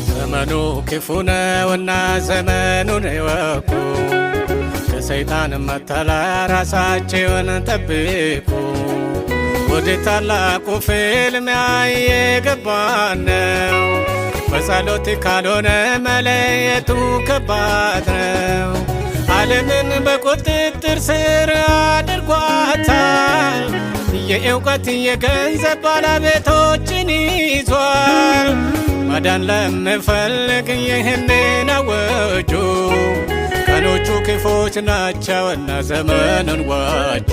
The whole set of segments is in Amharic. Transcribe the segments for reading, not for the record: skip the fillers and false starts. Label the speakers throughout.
Speaker 1: ዘመኑ ክፉ ነውና ዘመኑን እወቁ፣ ከሰይጣን መተላለያ ራሳችሁን ጠብቁ። ወደ ታላቁ ፍልሚያ እየገባን ነው፣ በጸሎት ካልሆነ መለየቱ ከባድ ነው። ዓለምን በቁጥጥር ስር አድርጓታል፣ የእውቀት የገንዘብ ባለቤቶችን ይዟል። ማዳን ለምፈልግ ይህንን አወጁ፣ ቀኖቹ ክፎች ናቸውና ዘመኑን ዋጁ።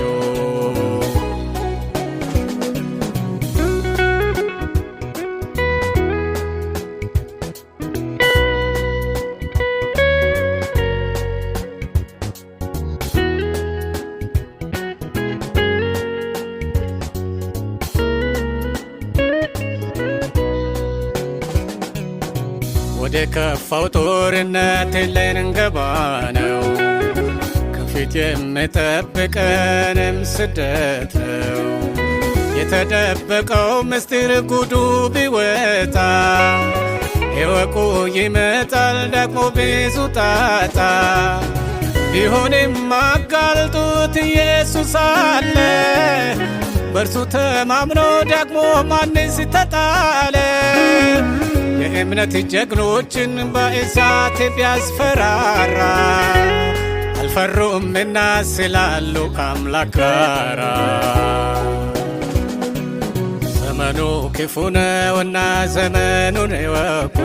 Speaker 1: ወደ ከፋው ጦርነት ልንገባ ነው፣ ከፊት የሚጠብቀንም ስደት ነው። የተደበቀው ምስጢር ጉዱ ቢወጣ ሕይወቁ ይመጣል ደግሞ ብዙ ጣጣ። ቢሆንም አጋልጡት ኢየሱስ አለ፣ በእርሱ ተማምኖ ደግሞ ማንስ ተጣለ? የእምነት ጀግኖችን በእሳት ቢያስፈራራ አልፈሩምና ስላሉ ከአምላክ ጋራ። ዘመኑ ክፉ ነውና ዘመኑን እወቁ፣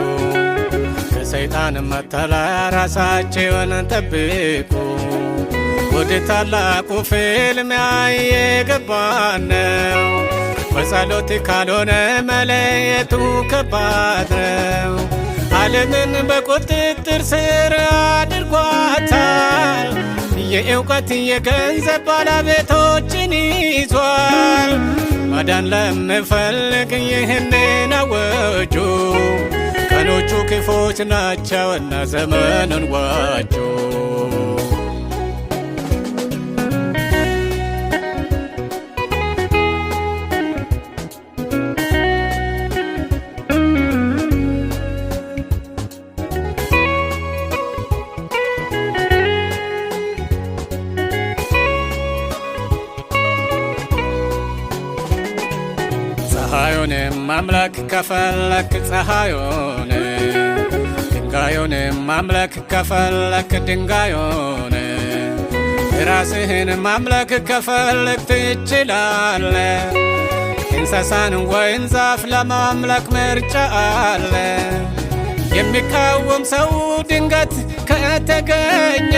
Speaker 1: ከሰይጣን መተላለያ ራሳችሁን ጠብቁ። ወደ ታላቁ ፍልሚያ እየገባን ነው፣ በጸሎት ካልሆነ መለየቱ ከባድ ነው። ዓለምን በቁጥጥር ስር አድርጓታል፣ የእውቀት የገንዘብ ባለቤቶችን ይዟል። ማዳን ለምፈልግ ይህንን አወጁ፣ ቀኖቹ ክፎች ናቸውና ዘመኑን ዋጁ። ፀሐዩንም ማምለክ ከፈለክ ፀሐዩን፣ ድንጋዩንም ማምለክ ከፈለክ ድንጋዩን፣ ራስህን ማምለክ ከፈለክ ትችላለ። እንስሳን ወይን ዛፍ ለማምለክ ምርጫ አለ። የሚቃወም ሰው ድንገት ከተገኘ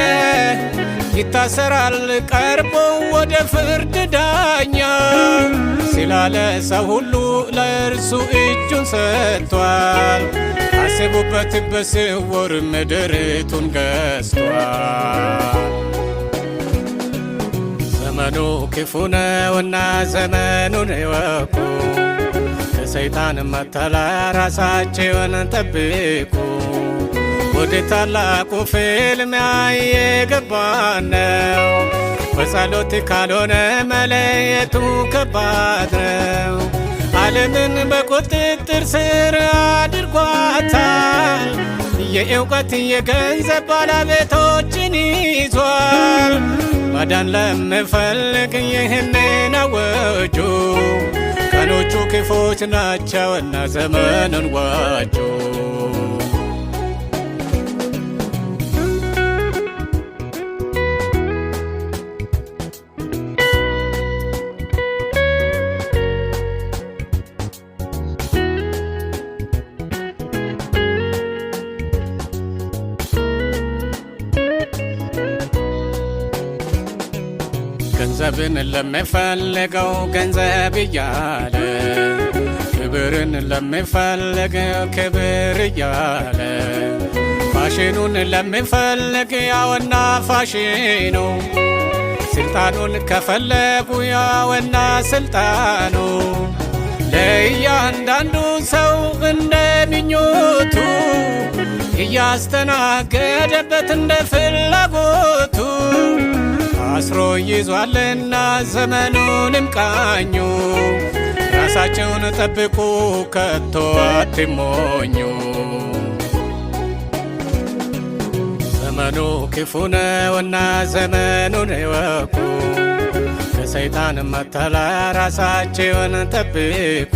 Speaker 1: ይታሰራል ቀርቦ ወደ ፍርድ ዳኛ። ስላለ ሰው ሁሉ ለእርሱ እጁን ሰጥቷል፣ አስቡበት በስውር ምድሪቱን ገዝቷል። ዘመኑ ክፉ ነውና ዘመኑን እወቁ፣ ከሰይጣን መተላለያ ራሳችሁን ጠብቁ። ወደ ታላቁ ፍልሚያ እየገባን ነው፣ በጸሎት ካልሆነ መለየቱ ከባድ ነው። ዓለምን በቁጥጥር ስር አድርጓታል፣ የእውቀት የገንዘብ ባለቤቶችን ይዟል። ማዳን ለምፈልግ ይህንን አወጁ፣ ቀኖቹ ክፎች ናቸውና ዘመኑን ዋጁ። ገንዘብን ለሚፈልገው ገንዘብ እያለ ክብርን ለሚፈልግ ክብር እያለ ፋሽኑን ለሚፈልግ ያወና ፋሽኑ ስልጣኑን ከፈለጉ ያወና ስልጣኑ ለእያንዳንዱ ሰው እንደ ምኞቱ እያስተናገደበት እንደ ፍላጎቱ አስሮ ይዟልና ዘመኑንም ቃኙ ራሳቸውን ጠብቁ ከቶ አትሞኙ። ዘመኑ ክፉ ነውና ዘመኑን እወቁ ከሰይጣን መተላ ራሳቸውን ጠብቁ።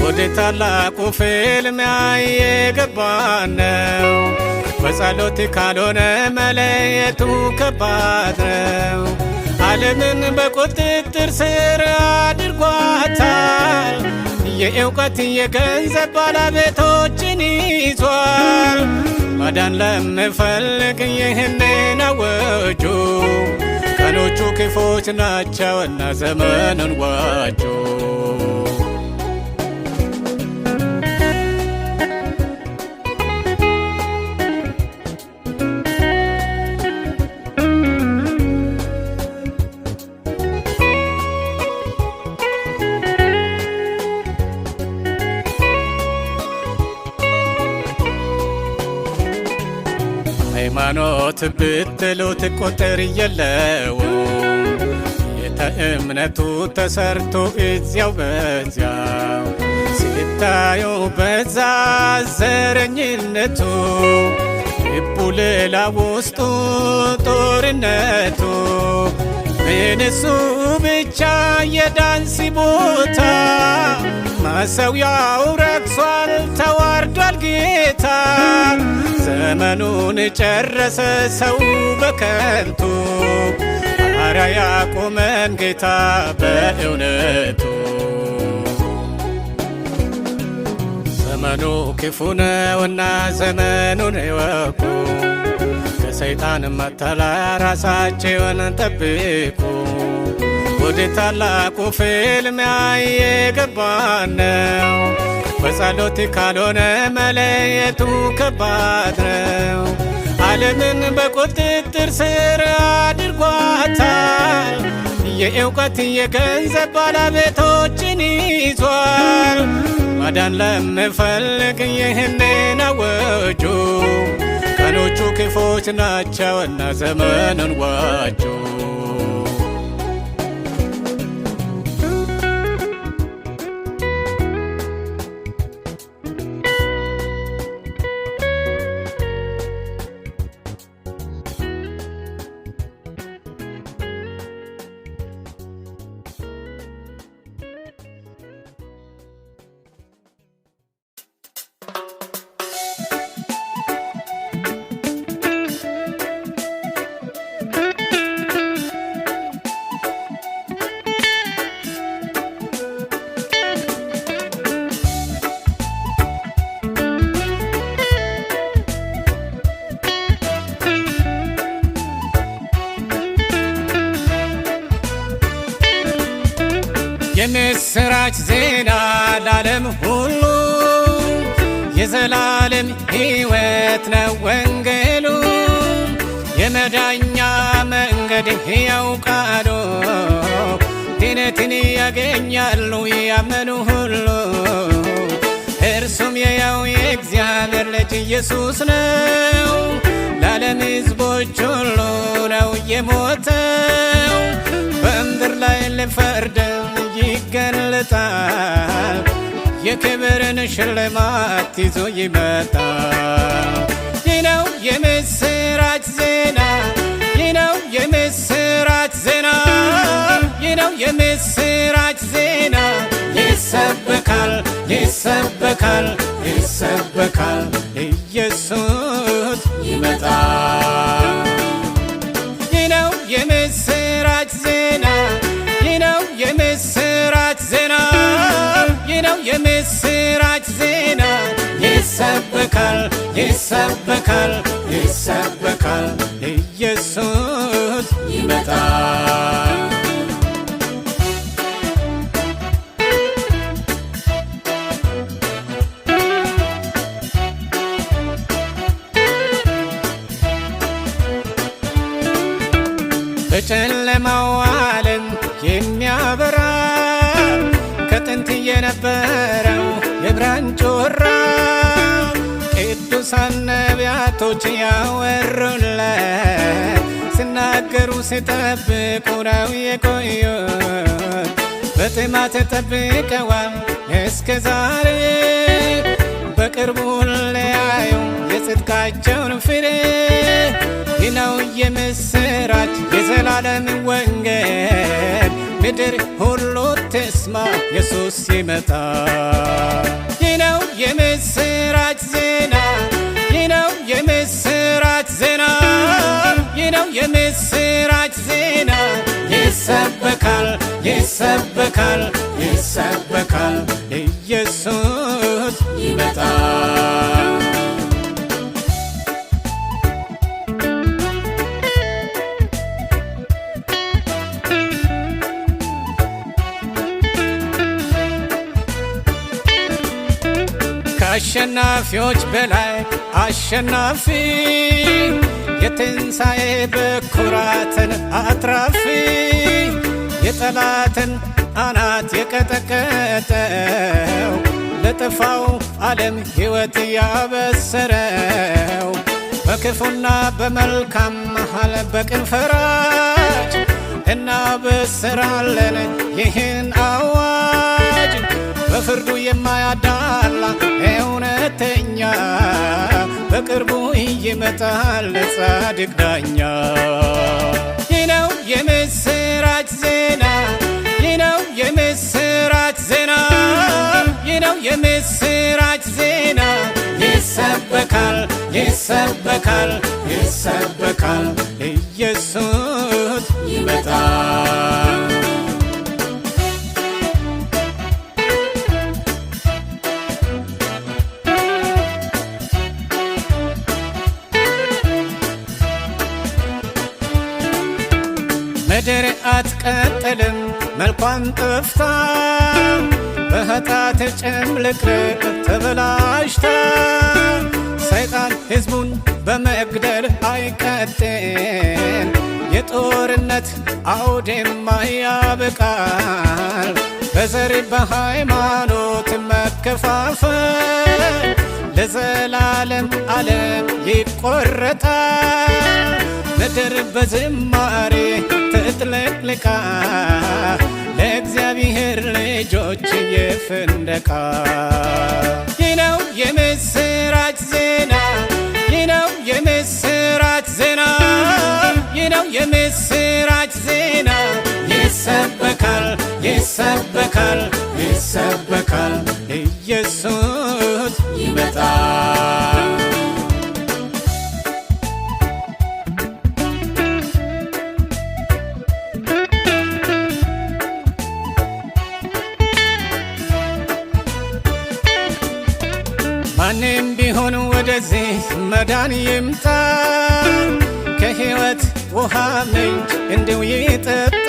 Speaker 1: ወደ ታላቁ ፍልሚያ የገባን ነው በጸሎት ካልሆነ መለየቱ ከባድ ነው። ዓለምን በቁጥጥር ስር አድርጓታል። የእውቀት የገንዘብ ባለቤቶችን ይዟል። ማዳን ለምፈልግ ይህንን አወጁ ቀኖቹ ክፎች ናቸውና ዘመኑን ዋጁ። ሃይማኖት ብትሉት ቁጥር የለው እምነቱ ተሰርቶ እዚያው በዚያው ሲታዩ በዛ ዘረኝነቱ ልቡ ሌላ ውስጡ ጦርነቱ እነሱ ብቻ የዳንስ ቦታ መሠዊያው ረክሷል ተዋርዷል ጌታ ዘመኑን ጨረሰ ሰው በከንቱ አርያ ያቆመን ጌታ በእውነቱ። ዘመኑ ክፉ ነውና ዘመኑን እወቁ ከሰይጣን መተላ ራሳቸውን ጠብቁ። ወደ ታላቁ ፍልሚያ የገባን ነው በጸሎት ካልሆነ መለየቱ ከባድ ነው። ዓለምን በቁጥጥር ስር አድርጓታል። የእውቀት የገንዘብ ባለቤቶችን ይዟል። ማዳን ለምፈልግ ይህንን አወጁ ቀኖቹ ክፎች ናቸውና ዘመኑን ዋጁ። የምስራች ዜና ለዓለም ሁሉ የዘላለም ሕይወት ነው ወንጌሉ የመዳኛ መንገድ ያውቃሉ ድነትን ያገኛሉ ያመኑ ሁሉ እርሱም የያው የእግዚአብሔር ልጅ ኢየሱስ ነው ለዓለም ሕዝቦች ሁሉ ነው የሞተው በምድር ላይ ለፈርድ ይገለጣል የክብርን ሽልማት ይዞ ይመጣል። ይህ ነው የምስራች ዜና ይህ ነው የምስራች ዜና ይህ ነው የምስራች ዜና ይሰበካል ይሰበካል ይሰበካል ኢየሱስ ይመጣል። ይህ ነው የምስራች ዜና ይህ ነው የምስራች ዜና ይህ ነው የምስራች ዜና ይሰበካል ይሰበካል ይሰበካል ኢየሱስ ይመጣል። በጨለማው ዓለም የሚያበራ ከጥንት የነበረው የብርሃን ጮራ ቅዱሳን ነቢያቶች ያወሩለት ሲናገሩ ሲጠብቁ ነው የቆዩት። በጥማት ጠብቀዋል እስከ ዛሬ በቅርቡ ሊያዩ የጽድቃቸውን ፍሬ። ይህ ነው የምስራች የዘላለም ወንጌል ምድር ሁሉ ትስማ ኢየሱስ ይመጣል። ይህ ነው የምስራች ዜና ይህ ነው የምስራች ዜና ይህ ነው የምስራች ዜና ይሰበካል ይሰበካል ይሰበካል ኢየሱስ ይመጣል። ከአሸናፊዎች በላይ አሸናፊ የትንሣኤ በኩራትን አትራፊ የጠላትን አናት የቀጠቀጠው ለጠፋው ዓለም ሕይወት ያበሰረው በክፉና በመልካም መሃል በቅን ፈራጅ እናበስራለን ይህን አዋጅ። በፍርዱ የማያዳላ እውነተኛ በቅርቡ ይመጣል ጻድቅ ዳኛ። ይህ ነው የምስራች ዜና ይህ ነው የምስራች ዜና ይህ ነው የምስራች ዜና ይሰበካል ይሰበካል ይሰበካል ኢየሱስ ይመጣል። ምድር አትቀጥልም መልኳን ጠፍታ በኃጢአት ጭምልቅልቅ ተበላሽታ። ሰይጣን ሕዝቡን በመግደል አይቀጥል የጦርነት አውድማ ያበቃል። በዘር በሃይማኖት መከፋፈል ለዘላለም ዓለም ይቆረጣል። ምድር በዝማሬ ትጥለቅልቃ ለእግዚአብሔር ልጆች የፍንደቃ። ይህ ነው የምስራች ዜና ይህ ነው የምስራች ዜና ይህ ነው የምስራች ዜና ይሰበካል ይሰበካል ይሰበካል ኢየሱስ ይመጣል። ማንም ቢሆን ወደዚህ መዳን ይምጣ ከሕይወት ውሃ ምንጭ እንዲው ይጠጣ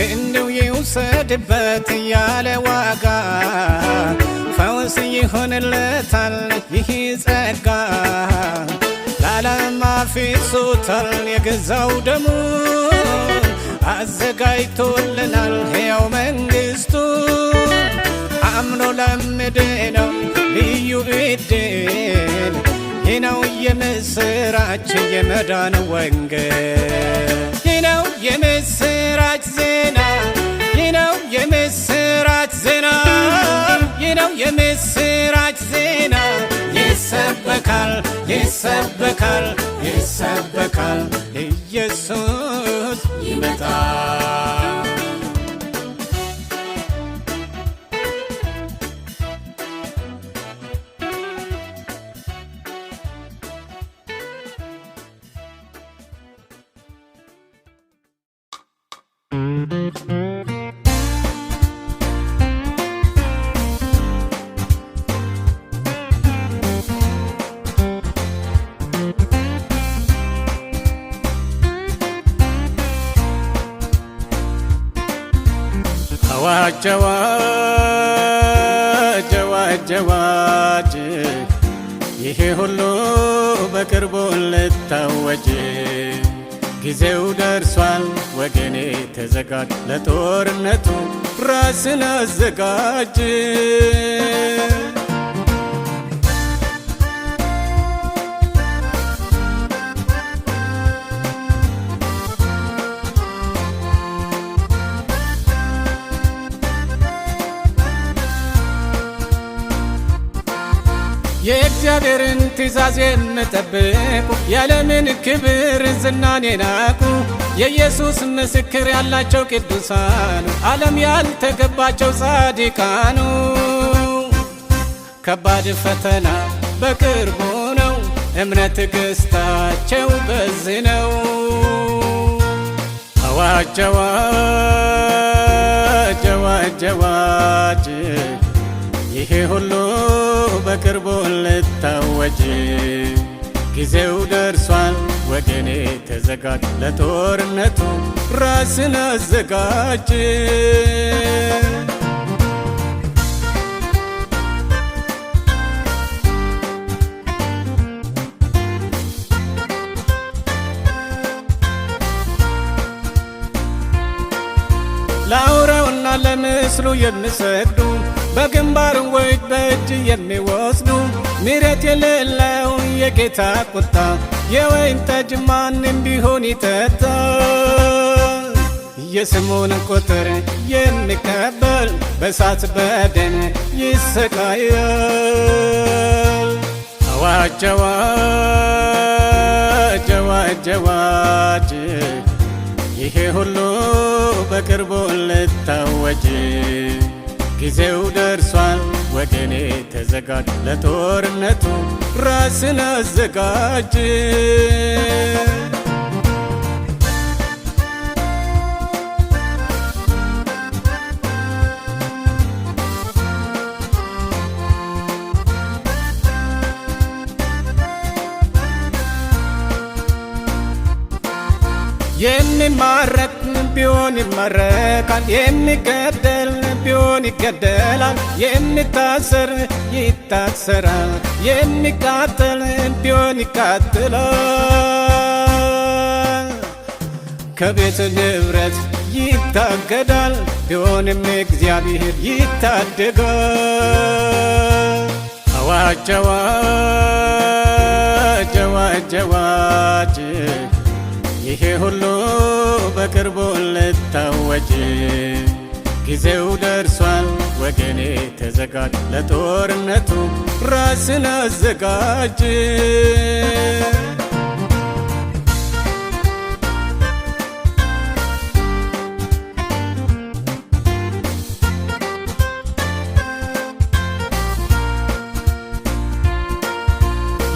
Speaker 1: እንዲው ይውሰድበት ያለ ዋጋ ፈውስ ይሆንለታል ይህ ጸጋ። ለዓለም አፍስሶታል የገዛው ደሙ አዘጋጅቶልናል ሕያው መንግሥቱ። አምኖ ለምድነው ልዩ ዕድል ይህ ነው የምስራች የመዳን ወንጌል። ይህ ነው የምስራች ዜና ይህ ነው የምስራች ዜና ይህ ነው የምስራች ዜና ይሰበካል ይሰበካል ይሰበካል ኢየሱስ ይመጣል። አዋጅ አዋጅ አዋጅ አዋጅ ይሄ ሁሉ በቅርቡ ልታወጅ ጊዜው ደርሷል ወገኔ ተዘጋጅ ለጦርነቱ ራስን አዘጋጅ የእግዚአብሔርን ትእዛዝ የምጠብቁ ያለምን ክብር ዝናን የናቁ የኢየሱስ ምስክር ያላቸው ቅዱሳኑ ዓለም ያልተገባቸው ጻድቃኑ ከባድ ፈተና በቅርቡ ነው እምነት ትዕግስታቸው በዚህ ነው አዋጅ አዋጅ አዋጅ አዋጅ ይሄ ሁሉ በቅርቡ ልታወጅ ጊዜው ደርሷል ወገኔ ተዘጋጅ ለጦርነቱ ራስን አዘጋጅ ለአውሬውና ለምስሉ የሚሰግዱ በግንባር ወይ በእጅ የሚወስዱ ምሕረት የሌለው የጌታ ቁጣ የወይን ጠጅ ማንም ቢሆን ይጠጣ የስሙን ቁጥር የሚቀበል በእሳት በደም ይሰቃያል አዋጅ አዋጅ አዋጅ አዋጅ ይሄ ሁሉ በቅርቡ ልታወጅ ጊዜው ደርሷል ወገኔ ተዘጋጅ ለጦርነቱ ራስን አዘጋጅ የሚማረክ ቢሆን ይማረካል የሚገደል ቢሆን ይገደላል የሚታሰር ይታሰራል የሚቃጠል ቢሆን ይቃጠላል ከቤት ንብረት ይታገዳል ቢሆንም እግዚአብሔር ይታደጋል አዋጅ አዋጅ አዋጅ አዋጅ ይሄ ሁሉ በቅርቡ ልታወጅ ጊዜው ደርሷል ወገኔ ተዘጋጅ ለጦርነቱ ራስን አዘጋጅ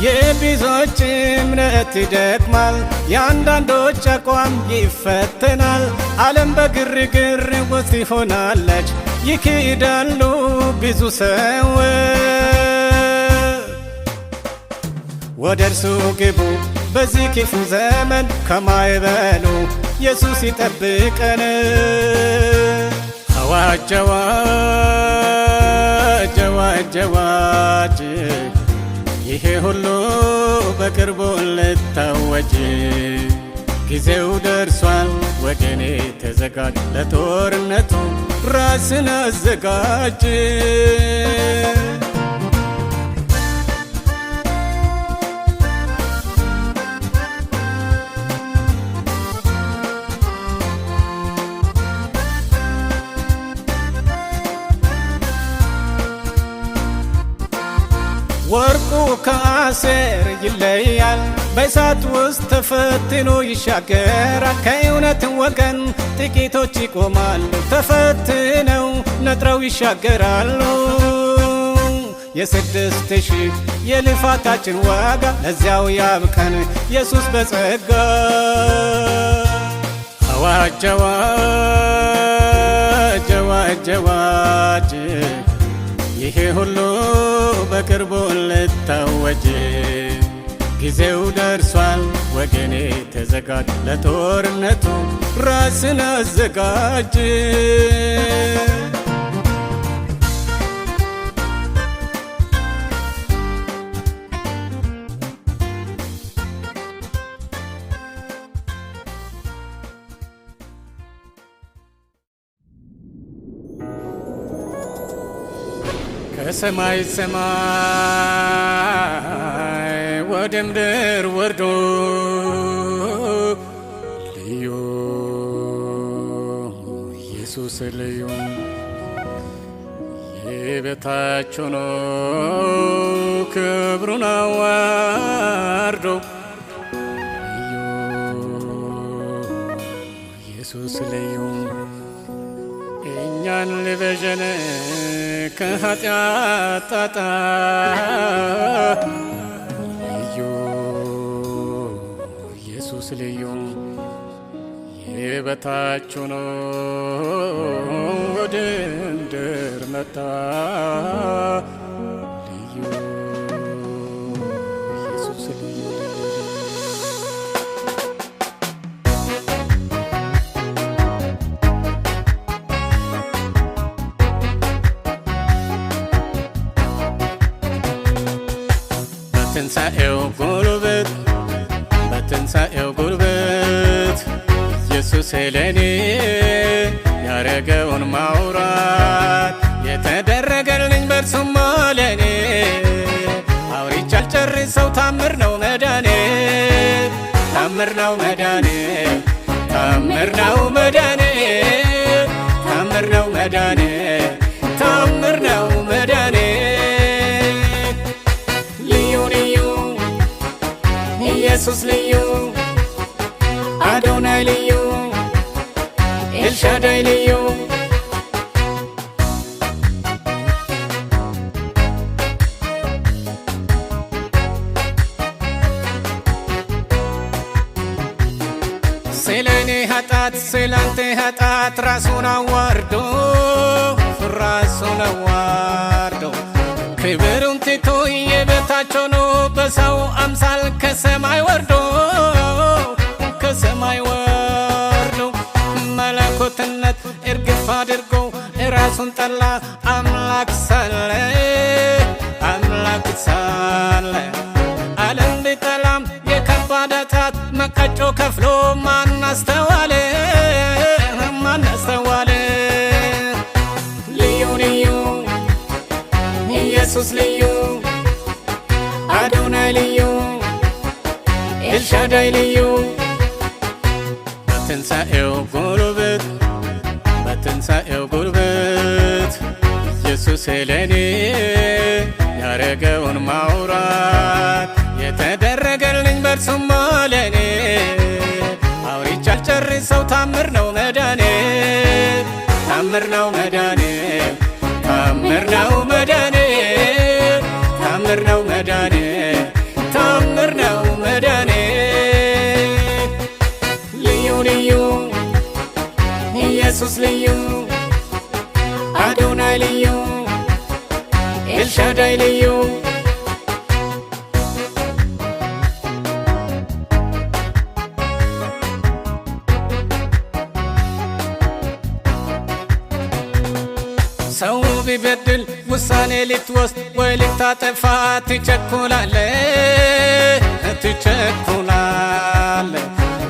Speaker 1: የብዙዎች እምነት ይደክማል የአንዳንዶች አቋም ይፈተናል ዓለም በግርግር ውስጥ ይሆናለች ይክዳሉ ብዙ ሰዎች ወደ እርሱ ግቡ በዚህ ክፉ ዘመን ከማይበሉ ኢየሱስ ይጠብቀን አዋጅ አዋጅ አዋጅ አዋጅ ይሄ ሁሉ በቅርቡ ልታወጅ ጊዜው ደርሷል ወገኔ ተዘጋጅ ለጦርነቱ ራስን አዘጋጅ ወርቁ ከአሴር ይለያል በእሳት ውስጥ ተፈትኖ ይሻገራል ከእውነት ወገን ጥቂቶች ይቆማሉ ተፈትነው ነጥረው ይሻገራሉ የ6,000 የልፋታችን ዋጋ ለዚያው ያብቀን ኢየሱስ በጸጋ አዋጅ አዋጅ አዋጅ አዋጅ ይሄ ሁሉ በቅርቡ ልታወጅ ጊዜው ደርሷል ወገኔ ተዘጋጅ ለጦርነቱ ራስን አዘጋጅ ከሰማይ ሰማይ ወደ ምድር ወርዶ ልዩ ኢየሱስ ልዩ የበታች ሆኖ ክብሩን አዋርዶ ልዩ ኢየሱስ ልዩ እኛን ሊቤዠን ከኃጢአት ጣጣ ልዩ ኢየሱስ ልዩ የበታች ሆኖ ወደ ምድር መጣ ልዩ ኢየሱስ ልዩ በትንሣኤው ጉልበት ኢየሱስ ለኔ ያረገውን ማውራት የተደረገልኝ በርሱማ ለኔ አውርቼ አልጨርሰው ታምር ነው መዳኔ ታምር ነው መዳኔ ታምር ነው መዳኔ ታምር ነው መዳኔ ታምር ነው መዳኔ ኢየሱስ ልዩ አዶናይ ልዩ ኤልሻዳይ ልዩ ስለኔ ኃጢአት ስላንተ ኃጢአት ራሱን አዋርዶ ክብሩን ትቶ የበታች ሆኖ በሰው አምሳል ከሰማይ ወርዶ መለኮትነት እርግፍ አድርጎ ራሱን ጠላ አምላክ ሳለ ዓለም ቢጠላም የከባድ ኃጢአት መቀጮ ከፍሎ ማን አስተዋለ ልዩ ልዩ ኢየሱስ ልዩ አዶናይ ልዩ ኤልሻዳይ ልዩ በትንሣኤው ጉልበት ኢየሱስ ለኔ ያረገውን ማውራት የተደረገልኝ በርሱማ ለኔ አውርቼ አልጨርሰው ታምር ነው መዳኔ ታምር ነው መዳኔ ታምር ነው መዳኔ ታምር ነው መዳኔ ታምር ነው መዳኔ ልዩ ልዩ ኢየሱስ ልዩ አዶናይ ልዩ ኤልሻዳይ ልዩ ሰው ቢበድል ውሳኔ ልትወስድ ወይ ልታጠፋ ትቸኩላለ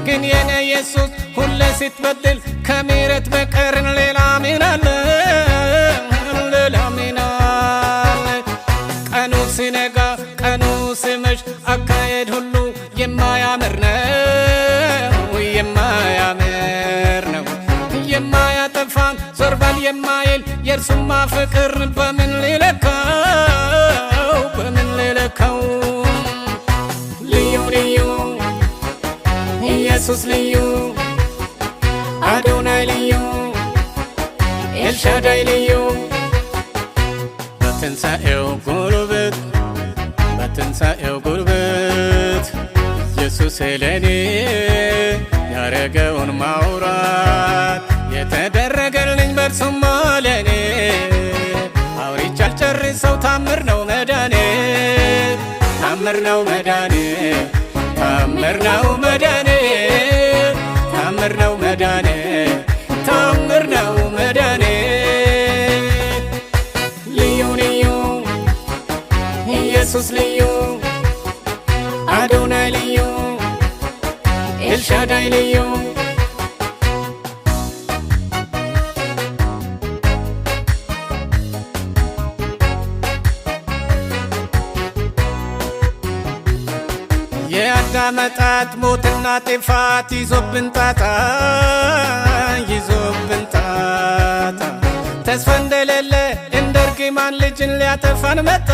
Speaker 1: ግን የኔ ኢየሱስ ሁሌ ስትበድል ከምሕረት በቀር ሌላ ምን አለ ቀኑ ሲነጋ ቀኑ ሲመሽ አካሄድ ሁሉ የማያምር ነው የማያጠፋን ዞር በል የማይል የእርሱማ ፍቅር በምን ልለካው ልዩ ልዩ ኢየሱስ ልዩ አዶናይ ልዩ ኤልሻዳይ ልዩ በትንሣኤው ጉልበት ኢየሱስ ለኔ ያረገውን ማውራት የተደረገልኝ በርሱማ ለኔ አውርቼ አልጨርሰው ታምር ነው መዳኔ ታምር ነው መዳኔ ታምር ነው መዳኔ ታምር ነው መዳኔ ታምር ነው መዳኔ ልዩ ልዩ ኢየሱስ ልዩ አዶናይ ልዩ ኤልሻዳይ ልዩ ሊያመጣት ሞትና ጥፋት ይዞብን ጣጣ ተስፋ እንደሌለ እንደ እርግማን ልጅን ሊያጠፋን መጣ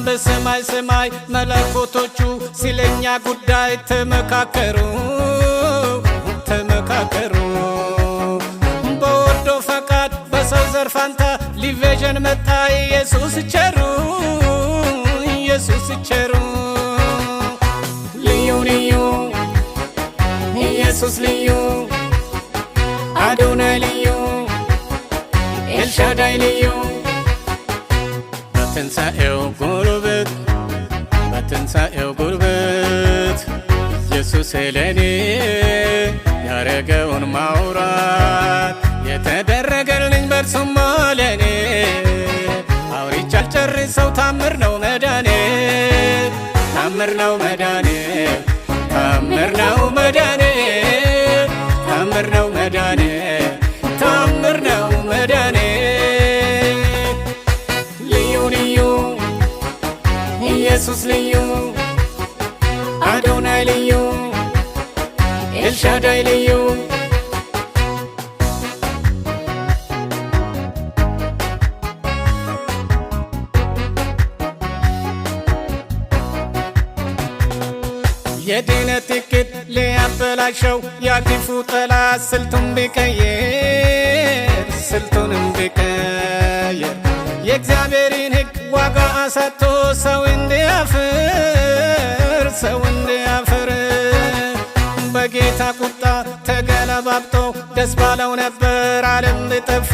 Speaker 1: በሰማይ ሰማይ መለኮቶቹ ሲለኛ ጉዳይ ተመካከሩ በወዶ ፈቃድ በሰው ዘር ፋንታ ሊቤዠን መጣ ኢየሱስ ቸሩ ልዩ ኢየሱስ ልዩ አዶናይ ልዩ ኤልሻዳይ ልዩ በትንሣኤው ጉልበት ኢየሱስ ለኔ ያረገውን ማውራት የተደረገልኝ በርሱማ ለኔ አውርቼ አልጨርሰው ታምር ነው መዳኔ ልዩ ኢየሱስ ልዩ አዶናይ ልዩ ኤልሻዳይ ልዩ የድነት እቅድ ሊያበላሸው ያክፉ ጠላት ስልቱንም ቢቀየር የእግዚአብሔርን ሕግ ዋጋ አሳጥቶ ሰው እንዲያፍር በጌታ ቁጣ ተገለባብጦ ደስ ባለው ነበር ዓለም ብጠፋ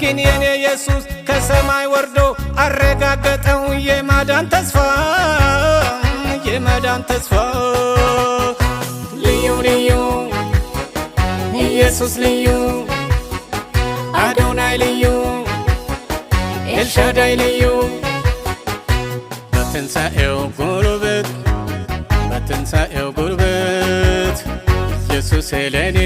Speaker 1: ግን የኔ ኢየሱስ ከሰማይ ወርዶ አረጋገጠው የማዳን ተስፋ ልዩ ኢየሱስ ልዩ አዶናይ ልዩ ኤልሻዳይ ልዩ በትንሣኤው ጉልበት ኢየሱስ ለኔ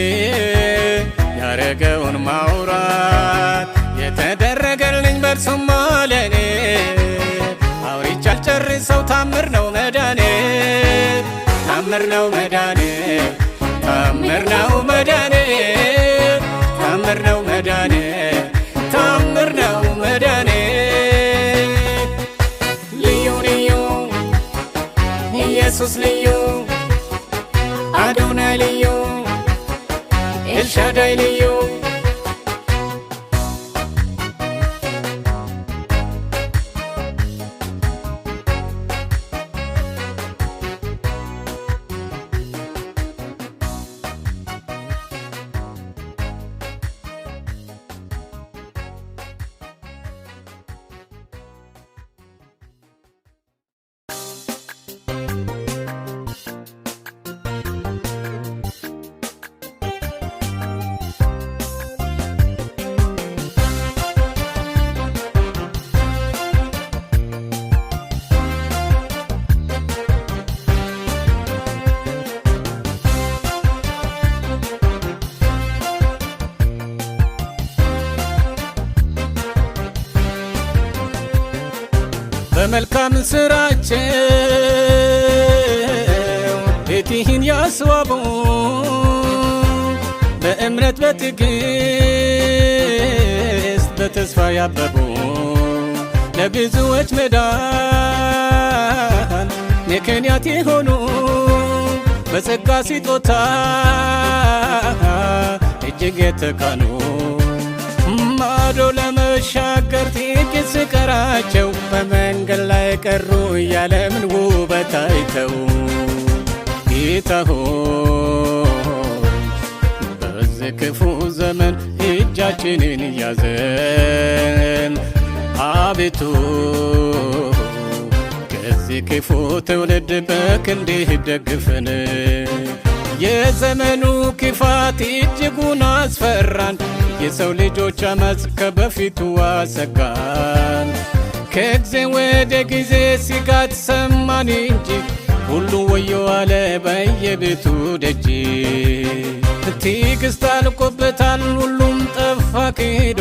Speaker 1: ያረገውን ማውራት የተደረገልኝ በርሱማ ለኔ አውርቼ አልጨርሰው ታምር ነው መዳኔ ልዩ ኢየሱስ ልዩ አዶናይ ልዩ ኤልሻዳይ ልዩ በመልካም ስራቸው ቤትህን ያስዋቡ በእምነት በትዕግስት በተስፋ ያበቡ ለብዙዎች መዳን ምክንያት የሆኑ በጸጋ ስጦታ እጅግ የተካኑ ማዶ ለመሻገር ጥቂት ሲቀራቸው በመንገድ ላይ ቀሩ ያለምን ውበት አይተው ጌታ ሆይ በዚህ ክፉ ዘመን እጃችንን ያዘን አቤቱ ከዚህ ክፉ ትውልድ በክንድህ ደግፈን የዘመኑ ክፋት እጅጉን አስፈራን የሰው ልጆች አመፅ ከበፊቱ አሰጋን ከጊዜ ወደ ጊዜ ስጋት ሰማን እንጂ ሁሉ ወዮ አለ በየቤቱ ደጅ ትዕግስት አልቆበታል ሁሉም ጠፋ ክዶ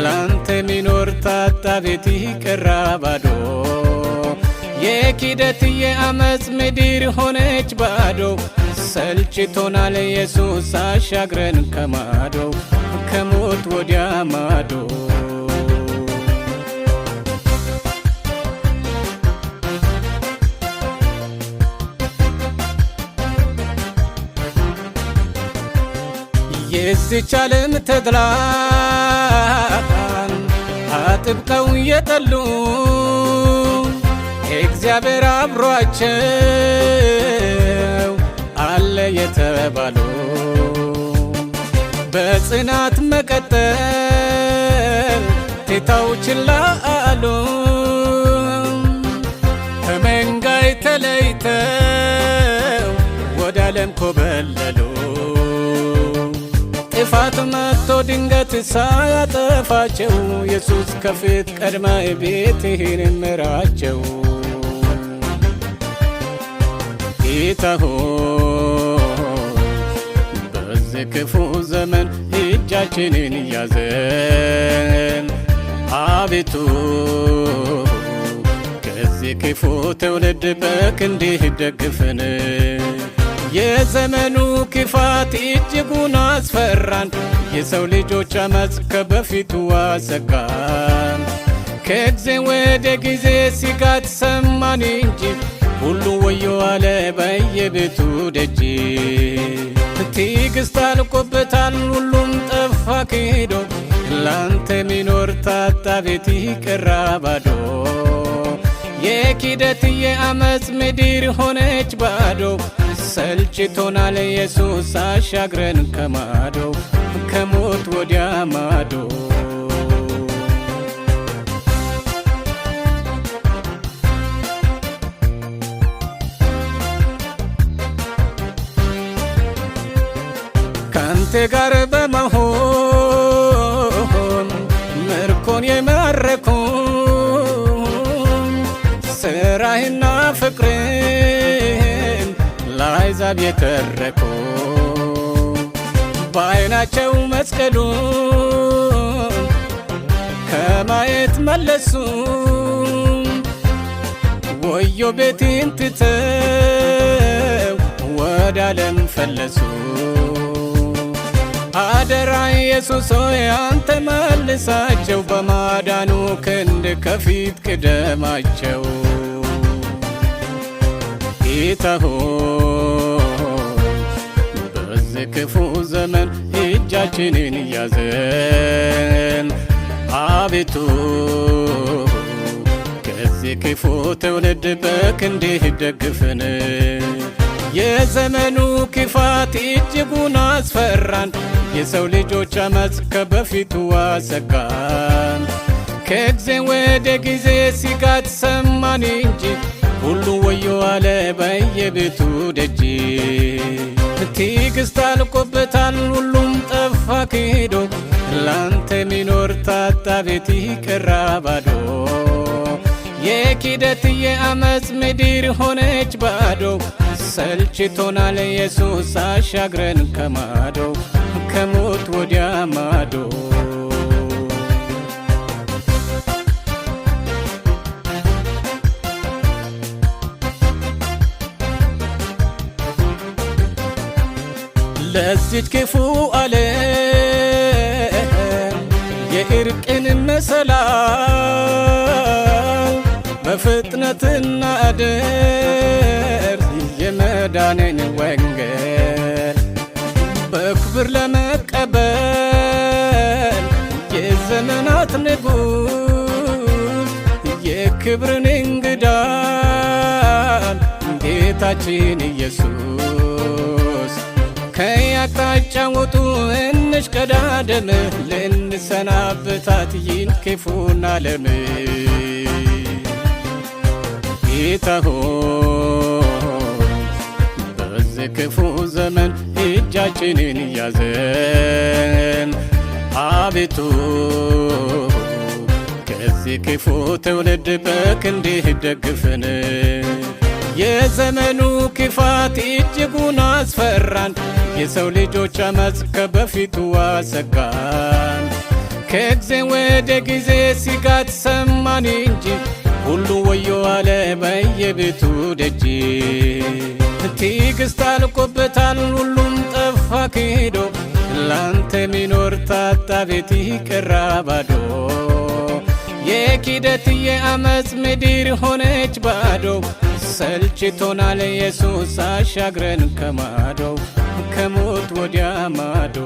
Speaker 1: ላንተ ሚኖር ታጣ ቤት ቀራ ባዶ የኪደት የአመፅ ምድር ሆነች ባዶ ሰልችቶናል ኢየሱስ አሻግረን ከማዶ ከሞት ወዲያ ማዶ የዚች ዓለም ተድላን አጥብቀው የጠሉ እግዚአብሔር አብሯቸው አለ የተባሉ በጽናት መቀጠል ትተው ችላ አሉ ከመንጋይ ተለይተው ወደ ዓለም ኮበለሉ ጥፋት መጥቶ ድንገት ሳያጠፋቸው ኢየሱስ ከፊት ቀድማ ቤትህን ምራቸው ጌታ ሆይ በዚህ ክፉ ዘመን እጃችንን ያዘን አቤቱ ከዚህ ክፉ ትውልድ በክንድህ ደግፈን የዘመኑ ክፋት እጅጉን አስፈራን የሰው ልጆች አመፅ ከበፊቱ አሰጋን ከጊዜ ወደ ጊዜ ስጋት ሰማን እንጂ ሁሉ ወዮ አለ በየቤቱ ደጅ ትዕግስት አልቆበታል ሁሉም ጠፋ ክዶ ላንተ ሚኖር ታጣ ቤት ቀራ ባዶ የኪደት የአመፅ ምድር ሆነች ባዶ ሰልችቶናል ኢየሱስ አሻግረን ከማዶ ከሞት ወዲያ ማዶ ካንተ ጋር በመሆን ምርኮን የማረኩ ስራህና ፍቅርን ለአሕዛብ የተረኩ በዓይናቸው መስቀሉን ከማየት መለሱ ወዮ ቤትን ትተው ወደ ዓለም ፈለሱ አደራ ኢየሱስ ሆይ አንተ መልሳቸው በማዳኑ ክንድ ከፊት ቅደማቸው ጌታ ሆይ በዚህ ክፉ ዘመን እጃችንን ያዘን አቤቱ ከዚህ ክፉ ትውልድ በክንድህ ደግፈን የዘመኑ ክፋት እጅጉን አስፈራን የሰው ልጆች አመፅ ከበፊቱ አሰጋን ከጊዜ ወደ ጊዜ ስጋት ሰማን እንጂ ሁሉ ወዮ አለ በየቤቱ ደጅ ትዕግስት አልቆበታል ሁሉም ጠፋ ክዶ ላንተ ሚኖር ታጣ ቤት ቀራ ባዶ የኪደት የአመፅ ምድር ሆነች ባዶ ሰልችቶናል ኢየሱስ አሻግረን ከማዶ ከሞት ወዲያ ማዶ ለዚች ክፉ ዓለም የእርቅን መሰላል በፍጥነትና አደርስ የመዳንን ወንጌል በክብር ለመቀበል የዘመናት ንጉሥ የክብርን እንግዳን ጌታችን ኢየሱስ ከያቅጣጫው ውጡ እንሽቀዳደም ልንሰናበታት ይህን ክፉን ዓለም ጌታ ሆይ በዚህ ክፉ ዘመን እጃችንን ያዘን አቤቱ ከዚህ ክፉ ትውልድ በክንድህ ደግፈን የዘመኑ ክፋት እጅጉን አስፈራን የሰው ልጆች አመፅ ከበፊቱ አሰጋን ከጊዜ ወደ ጊዜ ሲጋት ሰማን እንጂ ሁሉ ወዮ አለ በየቤቱ ደጅ። ትዕግስት አልቆበታል ሁሉም ጠፋ ክዶ ላንተ ሚኖር ታጣ ቤት ቀራ ባዶ። የኪደት የአመፅ ምድር ሆነች ባዶ ሰልችቶናል ኢየሱስ አሻግረን ከማዶ ከሞት ወዲያ ማዶ።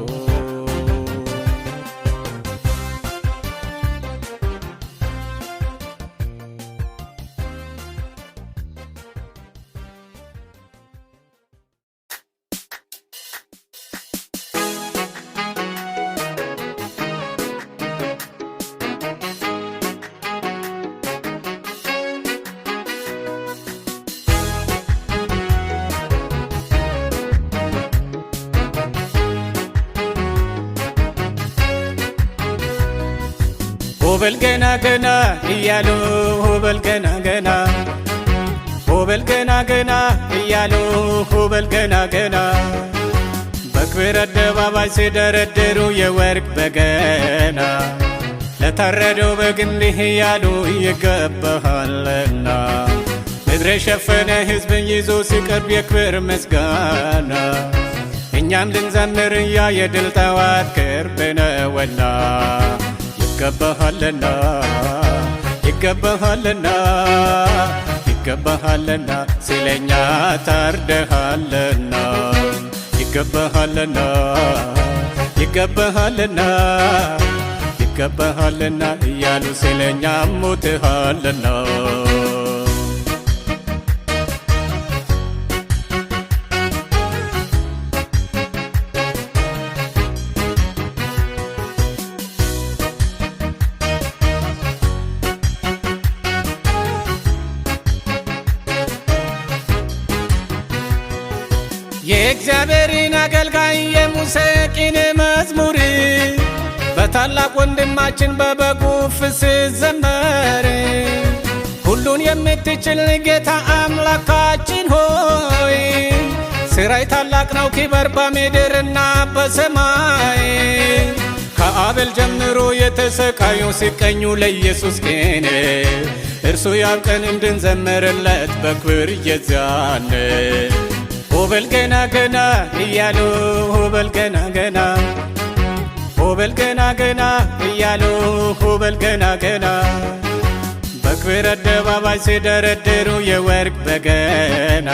Speaker 1: ሆበል ገና ገና እያሉ ሆበል ገና ገና ሆበል ገና ገና እያሉ ሆበል ገና ገና በክብር አደባባይ ሲደረድሩ የወርቅ በገና ለታረደው በግ እንዲህ እያሉ ይገባሃልና ምድር የሸፈነ ሕዝብን ይዞ ሲቀርብ የክብር ምስጋና እኛም ልንዘምር ያ የድል ጠዋት ቅርብ ነውና ይገባሃልና ይገባሃልና ይገባሃልና ስለኛ ታርደሃልና ይገባሃልና ይገባሃልና ይገባሃልና እያሉ ስለኛ ሞትሃልና የእግዚአብሔርን አገልጋይ የሙሴ ቂን መዝሙር በታላቅ ወንድማችን በበጉ ፍስስ ዘመር። ሁሉን የምትችል ጌታ አምላካችን ሆይ ስራይ ታላቅ ነው ክበር በምድርና በሰማይ። ከአቤል ጀምሮ የተሰቃዩ ሲቀኙ ለኢየሱስ ግን እርሱ ያብቀን እንድንዘምርለት በክብር የዚያን ሆበል ገና ገና እያሉ ሆበል ገና ገና ሆበል ገና ገና እያሉ ሆበል ገና ገና በክብር አደባባይ ሲደረድሩ የወርቅ በገና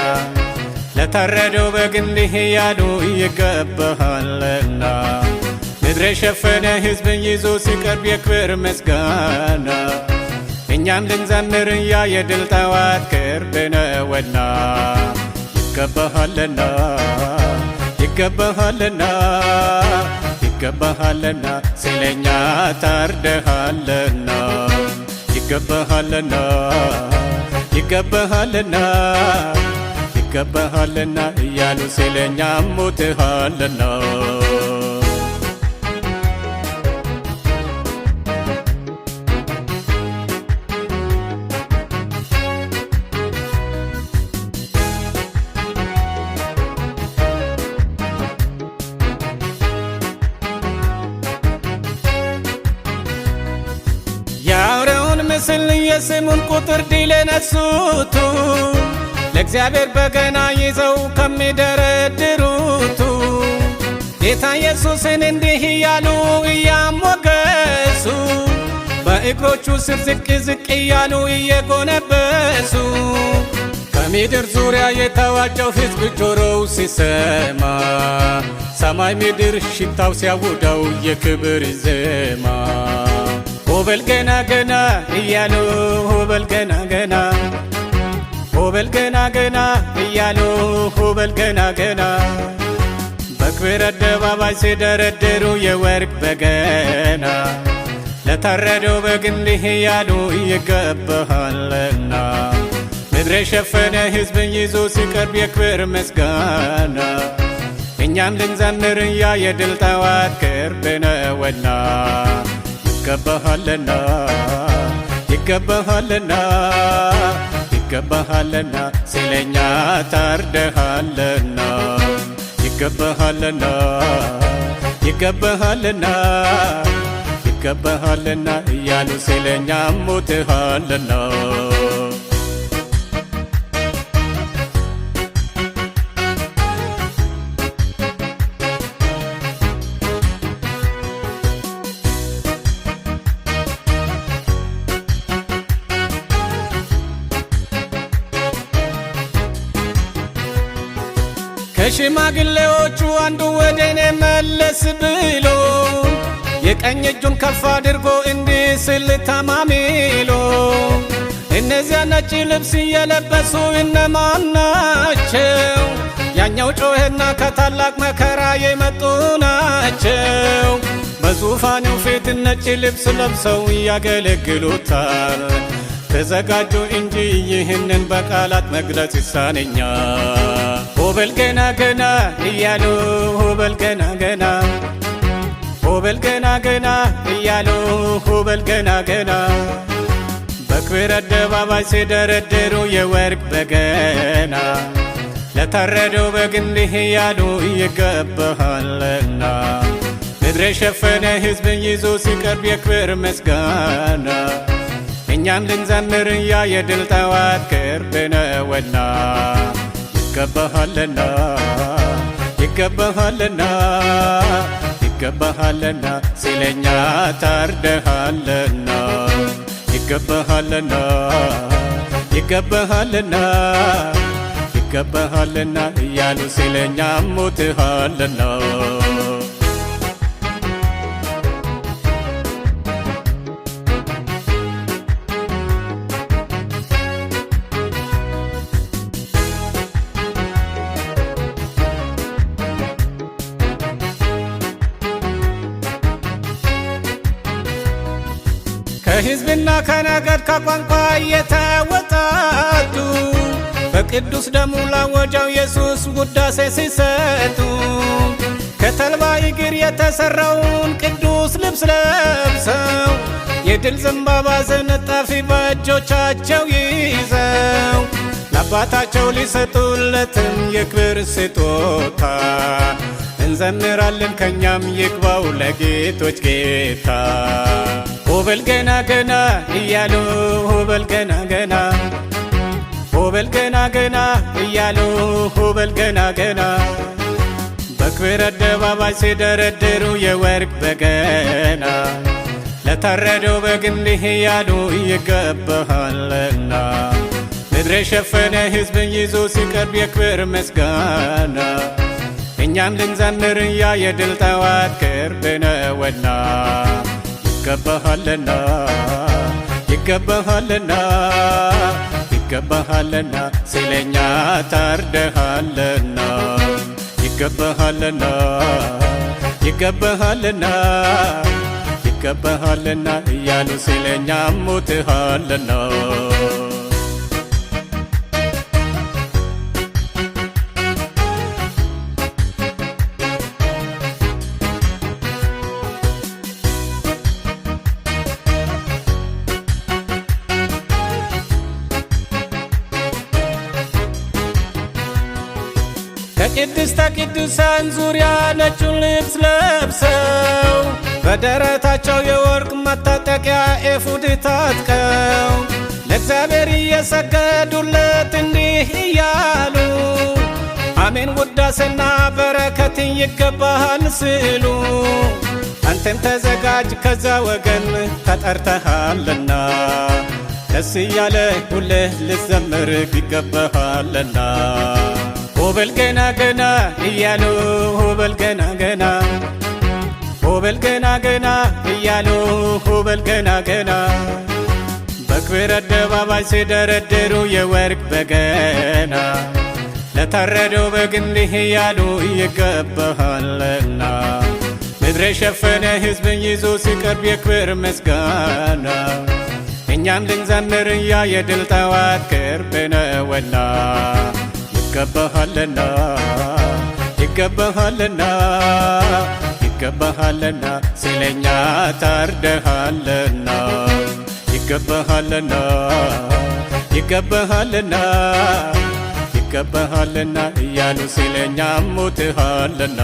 Speaker 1: ለታረደው በግ እንዲህ እያሉ ይገባሃልና ምድር የሸፈነ ሕዝብን ይዞ ሲቀርብ የክብር ምስጋና እኛም ልንዘምር ያ የድል ጠዋት ቅርብ ነውና ይገባሃልና ይገባሃልና ይገባሃልና ስለኛ ታርደሃልና ይገባሃልና ይገባሃልና ይገባሃልና እያሉ ስለኛ ሞትሃልና ምስል የስሙን ቁጥር ድል ነሱቱ ለእግዚአብሔር በገና ይዘው ከሚደረድሩቱ ጌታ ኢየሱስን እንዲህ እያሉ እያሞገሱ በእግሮቹ ስር ዝቅ ዝቅ እያሉ እየጎነበሱ ከምድር ዙሪያ የተዋጀው ሕዝብ ጆሮው ሲሰማ ሰማይ ምድር ሽታው ሲያውደው የክብር ዜማ ሆበል ገና ገና እያሉ ሆበል ገና ገና ሆበል ገና ገና እያሉ ሆበል ገና ገና በክብር አደባባይ ሲደረድሩ የወርቅ በገና ለታረደው በግ እንዲህ እያሉ ይገባሃልና ምድር የሸፈነ ሕዝብን ይዞ ሲቀርብ የክብር ምስጋና እኛም ልንዘምር ያ የድል ጠዋት ቅርብ ነውና ይገባሃልና ይገባሃልና ይገባሃልና ስለኛ ታርደሃልና ይገባሃልና ይገባሃልና ይገባሃልና እያሉ ስለኛም ሞትሃልና ከሽማግሌዎቹ አንዱ ወደኔ መለስ ብሎ የቀኝ እጁን ከፍ አድርጎ እንዲህ ሲል ተማሚሎ እነዚያ ነጭ ልብስ የለበሱ እነማን ናቸው? ያኛው ጮኸና ከታላቅ መከራ የመጡ ናቸው። በዙፋኑ ፊት ነጭ ልብስ ለብሰው ያገለግሉታል። ተዘጋጁ እንጂ ይህንን በቃላት መግለጽ ይሳነኛል። ሆበል ገና ገና እያሉ ሆበል ገና ገና ሆበል ገና ገና እያሉ ሆበል ገና ገና በክብር አደባባይ ሲደረድሩ የወርቅ በገና ለታረደው በግ እንዲህ እያሉ ይገባሃልና ምድር የሸፈነ ሕዝብን ይዞ ሲቀርብ የክብር ምስጋና እኛም ልንዘምር ያ የድል ጠዋት ቅርብ ነውና ይገባሃልና ይገባሃልና ይገባሃልና ሲለኛ ታርደሃልና ይገባሃልና ይገባሃልና ይገባሃልና እያሉ ሲለኛ ሞትሃልና ከሕዝብና ከነገድ ከቋንቋ የተወጣጡ በቅዱስ ደሙ ላወጀው ኢየሱስ ውዳሴ ሲሰጡ ከተልባ እግር የተሠራውን ቅዱስ ልብስ ለብሰው የድል ዘንባባ ዝንጣፊ በእጆቻቸው ይዘው ለአባታቸው ሊሰጡለትም የክብር ስጦታ እንዘምራለን ከኛም ይግባው ለጌቶች ጌታ ሆበል ገና ገና እያሉ ሆበል ገና ገና ሆበል ገና ገና እያሉ ሆበል ገና ገና በክብር አደባባይ ሲደረድሩ የወርቅ በገና ለታረደው በግ እንዲህ እያሉ ይገባሃልና ምድር የሸፈነ ሕዝብን ይዞ ሲቀርብ የክብር ምስጋና እኛም ልንዘምር ያ የድል ጠዋት ቅርብ ነውና ይገባሃልና ይገባሃልና ይገባሃልና ሲለኛ ታርደሃልና ይገባሃልና ይገባሃልና ይገባሃልና እያሉ ሲለኛ ሞትሃልና ከቅድስተ ቅዱሳን ዙሪያ ነጩን ልብስ ለብሰው በደረታቸው የወርቅ መታጠቂያ ኤፉድ ታጥቀው ለእግዚአብሔር እየሰገዱለት እንዲህ እያሉ አሜን ውዳሴና በረከት ይገባሃል ሲሉ አንተም ተዘጋጅ ከዛ ወገን ተጠርተሃልና ደስ እያለ ሁልህ ልዘምር ይገባሃልና ሆበል ገና ገና እያሉ ሆበል ገና ገና ሆበል ገና ገና እያሉ ሆበል ገና ገና በክብር አደባባይ ሲደረድሩ የወርቅ በገና ለታረደው በግ እንዲህ እያሉ ይገባሃልና ምድር የሸፈነ ሕዝብን ይዞ ሲቀርብ የክብር ምስጋና እኛም ልንዘምር ያ የድል ጠዋት ቅርብ ነውና ይገባሃልና ይገባሃልና ይገባሃልና ሲለኛ ታርደሃልና ይገባሃልና ይገባሃልና ይገባሃልና እያሉ ሲለኛ ሞትሃልና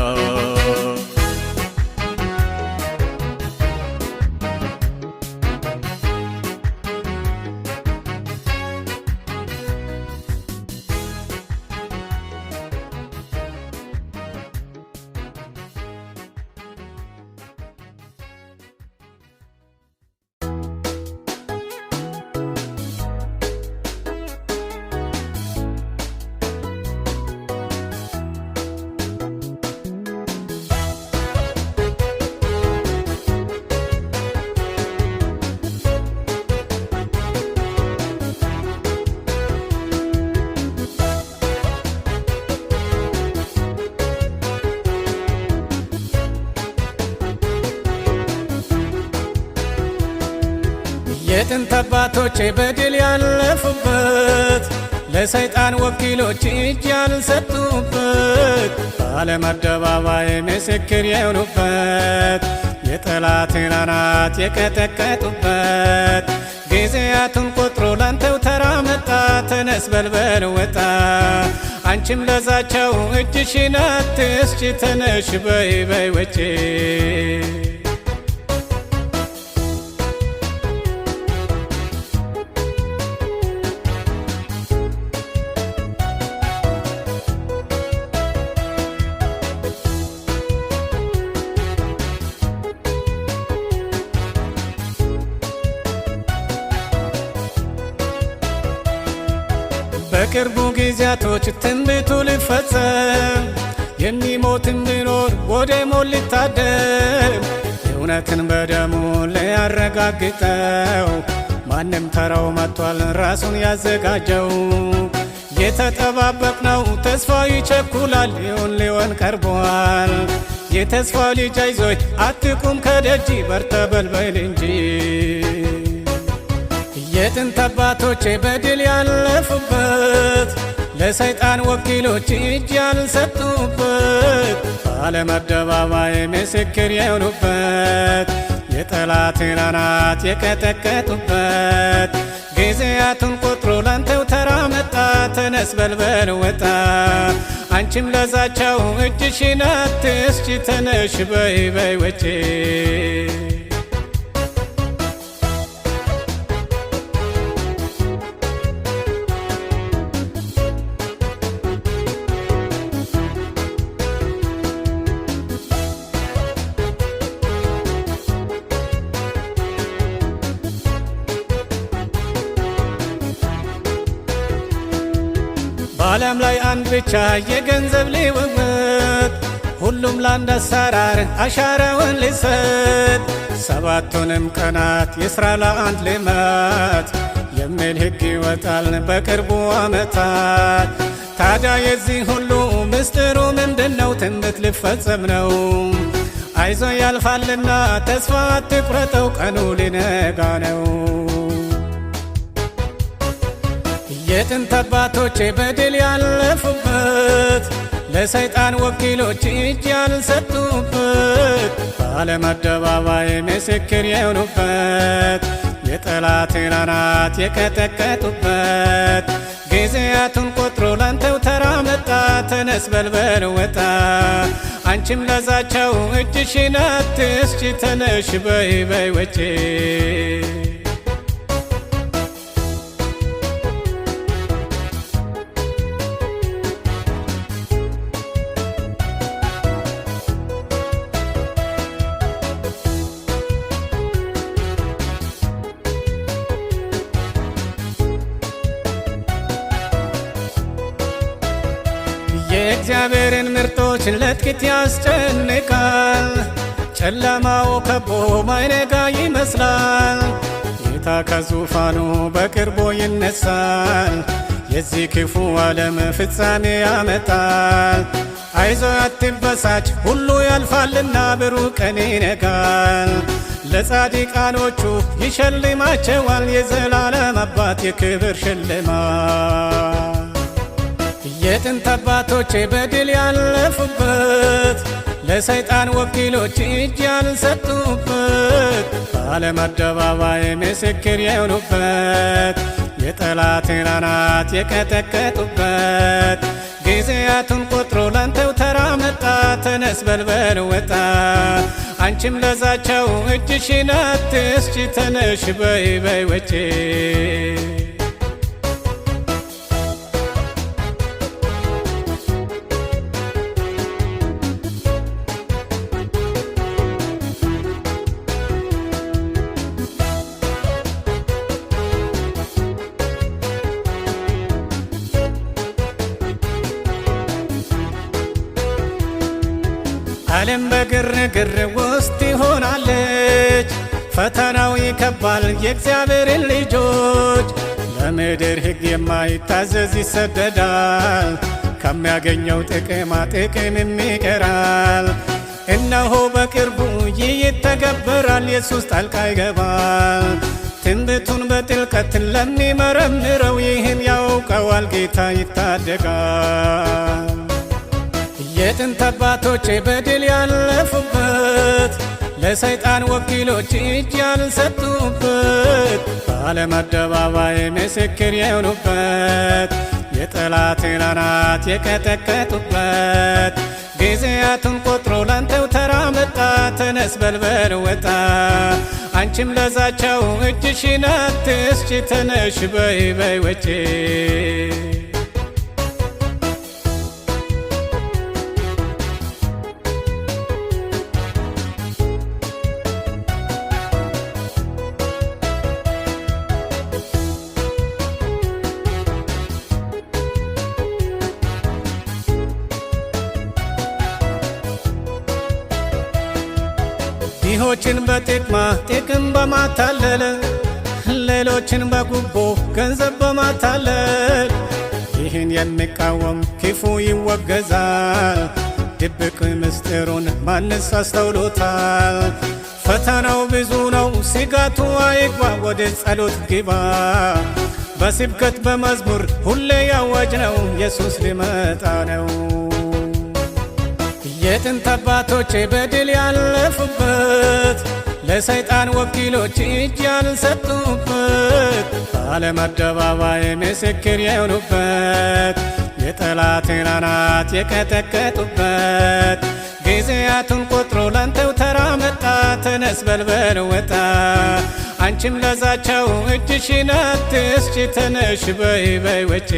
Speaker 1: የጥንት አባቶቼ በድል ያለፉበት ለሰይጣን ወኪሎች እጅ ያልሰጡበት በዓለም አደባባይ ምስክር የሆኑበት የጠላትን አናት የቀጠቀጡበት ጊዜያቱን ቆጥሮ ላንተው ተራ መጣ። ተነስ በልበል ወጣ አንቺም ለዛቸው እጅሽን አትስጪ። ተነሽ በይ በይ ወጪ በቅርቡ ጊዜያቶች ትንቢቱ ሊፈጸም የሚሞትም ቢኖር ወደ ሞት ሊታደም እውነትን በደሙ ሊያረጋግጠው ማንም ተራው መጥቷል ራሱን ያዘጋጀው። የተጠባበቅነው ተስፋ ይቸኩላል ሊሆን ቀርቧል። የተስፋው ልጅ አይዞይ አትቁም ከደጅ በርታ በልበል እንጂ የጥንት አባቶቼ በድል ያለፉበት ለሰይጣን ወኪሎች እጅ ያልሰጡበት በዓለም አደባባይ ምስክር የሆኑበት የጠላትን አናት የቀጠቀጡበት ጊዜያቱን ቆጥሮ ላንተው ተራ መጣ። ተነስ በልበል ወጣ አንቺም ለዛቸው እጅሽን አትስጪ። ተነሽ በይ በይ ወጪ በዓለም ላይ አንድ ብቻ የገንዘብ ልውውጥ ሁሉም ለአንድ አሰራር አሻራውን ሊሰጥ ሰባቱንም ቀናት የሥራ ለአንድ ልማት የሚል ሕግ ይወጣል በቅርቡ ዓመታት። ታዲያ የዚህ ሁሉ ምስጢሩ ምንድነው? ትንቢት ሊፈጸም ነው። አይዞ ያልፋልና ተስፋ አትቁረጠው ቀኑ ሊነጋ ነው። የጥንት አባቶቼ በድል ያለፉበት ለሰይጣን ወኪሎች እጅ ያልሰጡበት በዓለም አደባባይ ምስክር የሆኑበት የጠላትን አናት የቀጠቀጡበት ጊዜያቱን ቆጥሮ ላንተው ተራ መጣ። ተነስ በልበል ወጣ አንቺም ለዛቸው እጅሽን አትስጪ። ተነሽ በይ በይ ወጪ የእግዚአብሔርን ምርጦች ለጥቂት ያስጨንቃል። ጨለማው ከቦ ማይነጋ ይመስላል። ጌታ ከዙፋኑ በቅርቡ ይነሳል። የዚህ ክፉ ዓለም ፍጻሜ ያመጣል። አይዞ አትበሳጭ ሁሉ ያልፋልና ብሩህ ቀን ይነጋል። ለጻድቃኖቹ ይሸልማቸዋል የዘላለም አባት የክብር ሽልማት። የጥንት አባቶቼ በድል ያለፉበት ለሰይጣን ወኪሎች እጅ ያልሰጡበት በዓለም አደባባይ ምስክር የሆኑበት የጠላትን አናት የቀጠቀጡበት ጊዜያቱን ቆጥሮ ላንተው ተራ መጣ። ተነስ በልበል ወጣ አንቺም ለዛቸው እጅሽን አትስጪ። ተነሽ በይ በይ ወጪ ዓለም በግርግር ውስጥ ይሆናለች። ፈተናው ይከባል የእግዚአብሔርን ልጆች። ለምድር ሕግ የማይታዘዝ ይሰደዳል። ከሚያገኘው ጥቅማ ጥቅም ይቀራል። እነሆ በቅርቡ ይተገበራል። ኢየሱስ ጣልቃ ይገባል። ትንቢቱን በጥልቀት ለሚመረምረው ይህን ያውቀዋል ጌታ ይታደጋል። የጥንት አባቶቼ በድል ያለፉበት ለሰይጣን ወኪሎች እጅ ያልሰጡበት በዓለም አደባባይ ምስክር የሆኑበት የጠላትን አናት የቀጠቀጡበት ጊዜያቱን ቆጥሮ ላንተው ተራ መጣ። ተነስ በልበል ወጣ አንቺም ለዛቸው እጅሽን አትስጪ። ተነሽ በይ በይ ወጪ ድሆችን ጥቅም በማታለል ሌሎችን በጉቦ ገንዘብ በማታለል ይህን የሚቃወም ክፉ ይወገዛል። ድብቅ ምስጢሩን ማንስ አስተውሎታል? ፈተናው ብዙ ነው ስጋቱ አይግባ። ወደ ጸሎት ግባ በስብከት በመዝሙር ሁሌ ያወጅ ነው ኢየሱስ ሊመጣ ነው። የጥንት አባቶቼ በድል ያለፉበት ለሰይጣን ወኪሎች እጅ ያልሰጡበት በዓለም አደባባይ ምስክር የሆኑበት የጠላትን አናት የቀጠቀጡበት ጊዜያቱን ቆጥሮ ላንተው ተራ መጣ። ተነስ በልበል ወጣ አንቺም ለዛቸው እጅሽን አትስጪ። ተነሽ በይ በይ ወጪ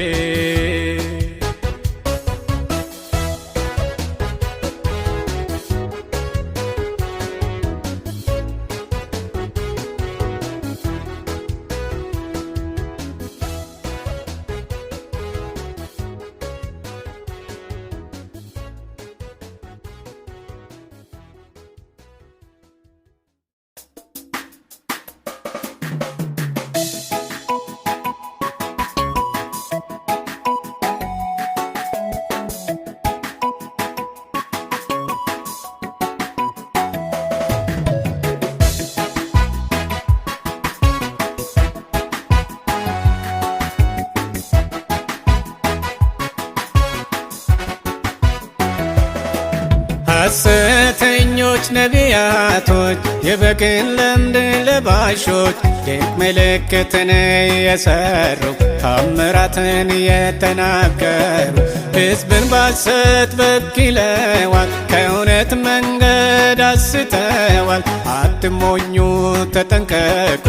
Speaker 1: ሐሰተኞች ነቢያቶች የበግን ለምድ ለባሾች ድንቅ ምልክትን የሰሩ ታምራትን የተናገሩ ሕዝብን ባሰት በክለዋል፣ ከእውነት መንገድ አስተዋል። አትሞኙ ተጠንቀቁ፣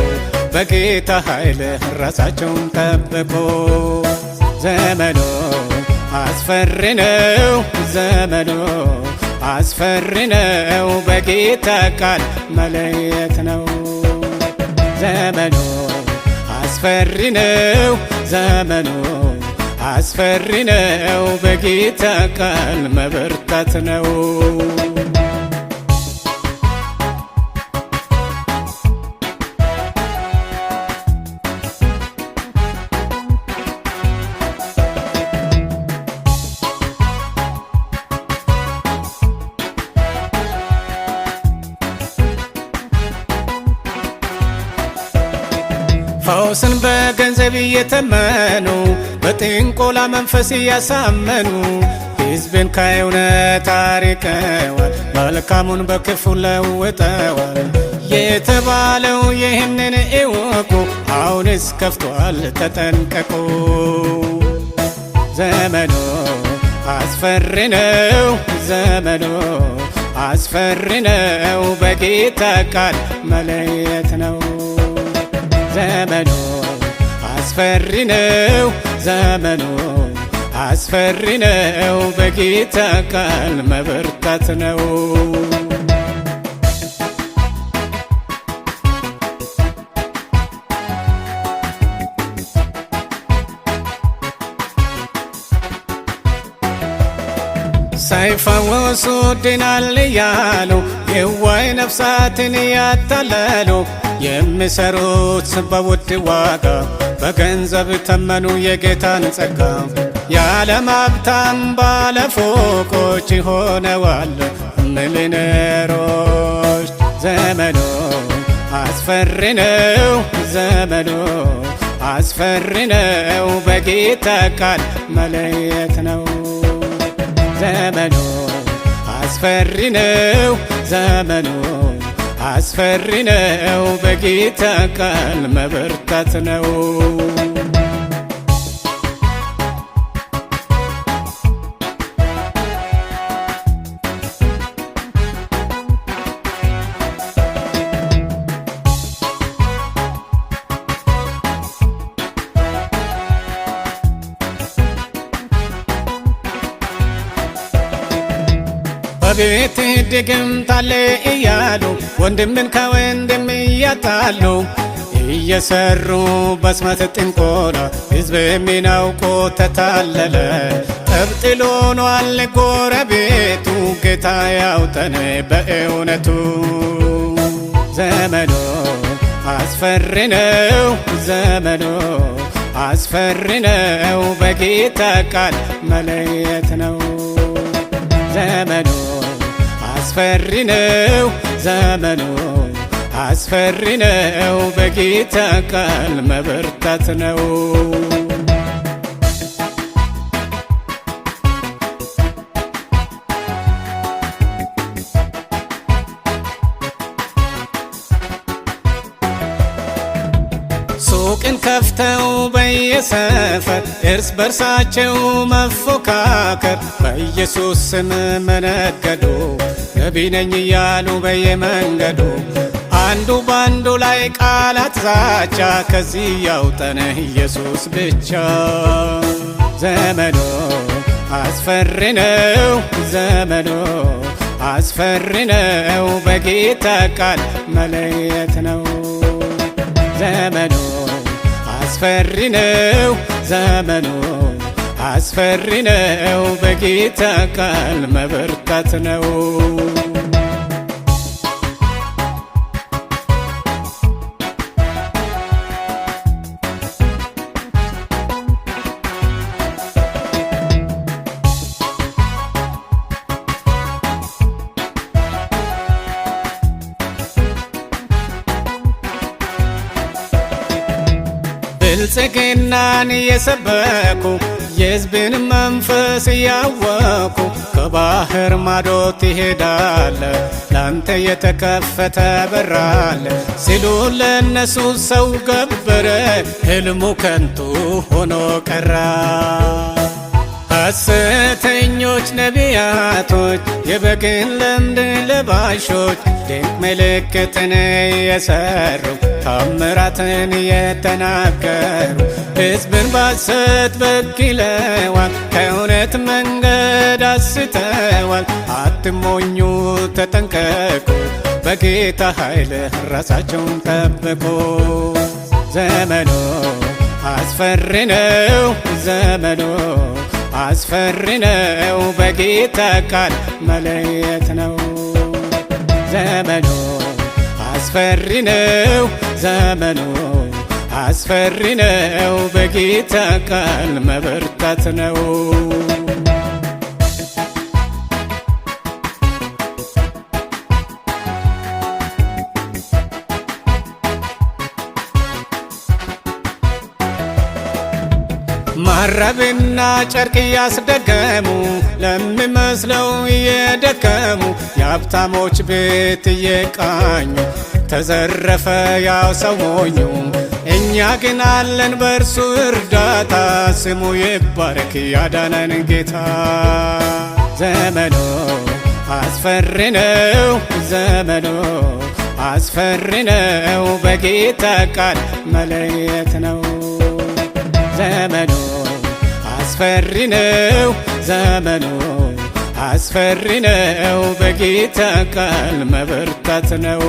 Speaker 1: በጌታ ኃይል ራሳቸውን ጠብቁ። ዘመኑ አስፈሪ ነው፣ ዘመኑ አስፈሪ ነው፣ በጌታ ቃል መለየት ነው። ዘመኑ አስፈሪ ነው፣ ዘመኑ አስፈሪ ነው፣ በጌታ ቃል መበርታት ነው። ፈውስን በገንዘብ እየተመኑ በጥንቆላ መንፈስ እያሳመኑ ሕዝብን ከእውነት አርቀዋል፣ መልካሙን በክፉ ለውጠዋል። የተባለው ይህንን እወቁ፣ አሁንስ ከፍቷል ተጠንቀቁ። ዘመኑ አስፈሪ ነው፣ ዘመኑ አስፈሪ ነው፣ በጌታ ቃል መለየት ነው። ዘመኑ አስፈሪ ነው፣ ዘመኑ አስፈሪ ነው፣ በጌታ ቃል መበርታት ነው። ሳይፈወሱ ድናል እያሉ የዋይ ነፍሳትን ያታለሉ የሚሰሩት በውድ ዋጋ በገንዘብ ተመኑ የጌታን ጸጋ። የዓለም ሀብታም ባለፎቆች ሆነዋል ሚሊዮነሮች። ዘመኑ አስፈሪ ነው ዘመኑ አስፈሪ ነው በጌታ ቃል መለየት ነው ዘመኑ አስፈሪ ነው ዘመኑ አስፈሪ ነው በጌታ ቃል መበርታት ነው በቤት ድግምት አለ እያሉ ወንድምን ከወንድም እያጣሉ እየሰሩ በስመት ጥንቆላ ሕዝብ የሚናውቆ ተታለለ ጠብጥሎ ሆኗል ጎረቤቱ ጌታ ያውጠን በእውነቱ ዘመኑ አስፈሪ ነው ዘመኑ አስፈሪ ነው በጌታ ቃል መለየት ነው ዘመኑ አስፈሪ ነው ዘመኑ አስፈሪ ነው በጌታ ቃል መበርታት ነው ሱቅን ከፍተው በየሰፈር እርስ በርሳቸው መፎካከር በኢየሱስ ስም መነገዱ ነቢይ ነኝ እያሉ በየመንገዱ አንዱ ባንዱ ላይ ቃላት ዛቻ ከዚህ ያውጠን ኢየሱስ ብቻ ዘመኑ አስፈሪ ነው ዘመኑ አስፈሪ ነው በጌታ ቃል መለየት ነው ዘመኑ አስፈሪ ነው ዘመኑ አስፈሪ ነው በጌታ ቃል መበርታት ነው ብልጽግናን የሰበኩ የሕዝብን መንፈስ እያወኩ ከባህር ማዶ ትሄዳለ ላንተ የተከፈተ በር አለ ሲሉ ለነሱ ሰው ገበረ ሕልሙ ከንቱ ሆኖ ቀራ ሐሰተኞች ነቢያቶች የበግን ለምድ ለባሾች ድንቅ ምልክትን የሰሩ ታምራትን የተናገሩ ሕዝብን ባሰት በክለዋል ከእውነት መንገድ አስተዋል አትሞኙ ተጠንቀቁ በጌታ ኃይል ራሳቸውን ጠብቁ ዘመኑ አስፈሪ ነው ዘመኑ አስፈሪ ነው በጌታ ቃል መለየት ነው ዘመኑ አስፈሪ ነው ዘመኑ አስፈሪ ነው በጌታ ቃል መበርታት ነው ማረብና ጨርቅ እያስደገሙ ለሚመስለው እየደከሙ የሀብታሞች ቤት እየቃኙ ተዘረፈ ያው ሰው ሞኙ እኛ ግን አለን በእርሱ እርዳታ ስሙ ይባረክ ያዳነን ጌታ ዘመኑ አስፈሪ ነው ዘመኑ አስፈሪ ነው በጌታ ቃል መለየት ነው ዘመኑ አስፈሪ ነው ዘመኑ አስፈሪ ነው በጌታ ቃል መበርታት ነው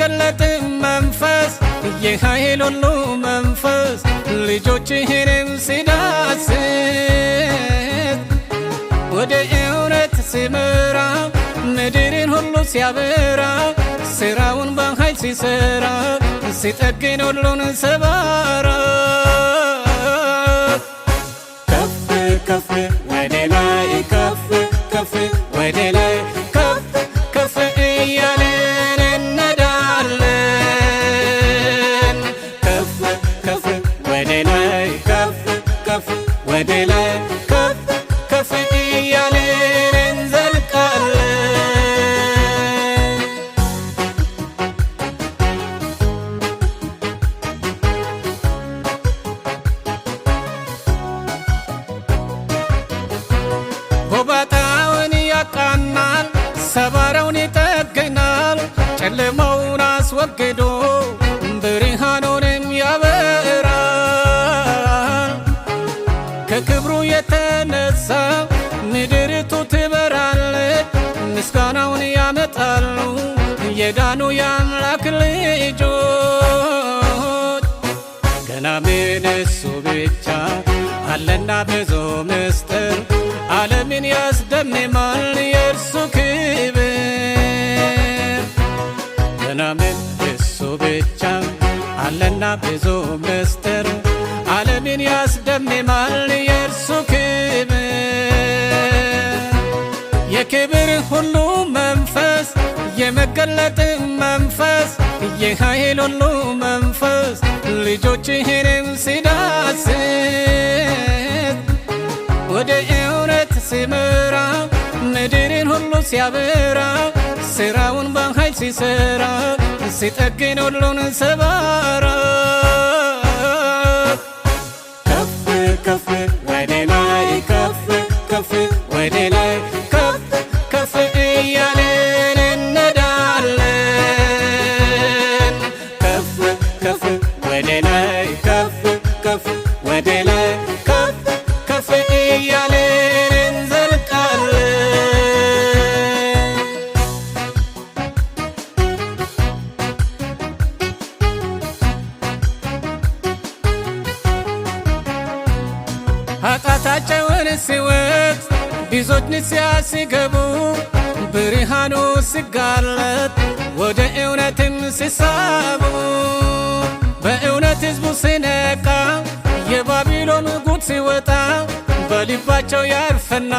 Speaker 1: የመገለጥ መንፈስ የኃይል ሁሉ መንፈስ ልጆችህንም ሲዳስስ ወደ እውነት ሲመራ ምድርን ሁሉ ሲያበራ ስራውን በኃይል ሲሰራ ሲጠግን ሁሉን ሰባራ ከፍ ከፍ ወደ ላይ ከፍ ከፍ ወደ ላይ ከፍ ከፍ እያለን እንሄዳለን ከፍ ከፍ ወደ ላይ ከፍ ከፍ ወደ ላይ ከፍ ከፍ እያለን እንዘልቃለን። ጎባጣውን ያቃናል፣ ሰባራውን ይጠግናል፣ ጨለማውን አስወግዶ ብርሃኑንም ያበራል። ከክብሩ የተነሳ ምድርቱ ትበራለች፣ ምስጋናውን ያመጣሉ የዳኑ የአምላክ ልጆች። ገና ምን እሱ ብቻ አለና ብዙ ምስጢር ዓለምን ያስደምማል የእርሱ ክብር። ገና ምን እሱ ብቻ አለና ብዙ ምስጢር ዓለምን ያስደምማል የእርሱ ክብር። የክብር ሁሉ መንፈስ የመገለጥ መንፈስ የኃይል ሁሉ መንፈስ ልጆችህንም ሲዳስስ ወደ እውነት ሲመራ ምድርን ሁሉ ሲያበራ ስራውን በኃይል ሲሰራ ሲጠግን ሁሉን ሰባራ ከፍ ከፍ ወደ ላይ ከፍ ከፍ ወደ ላይ ከፍ ከፍ እያለን እንሄዳለን ከፍ ከፍ ወደ ላይ ከፍ ከፍ ወደ ላይ ከፍ ከፍ እያለን እንዘልቃለን። ኃጢአታቸውን ሲወቅስ ብዙዎች ንስሐ ሲገቡ ብርሃኑ ሲጋለጥ ወደ እውነትም ሲሳቡ በእውነት ሕዝቡ ሲነቃ የባቢሎን ጉድ ሲወጣ በልባቸው ያርፍና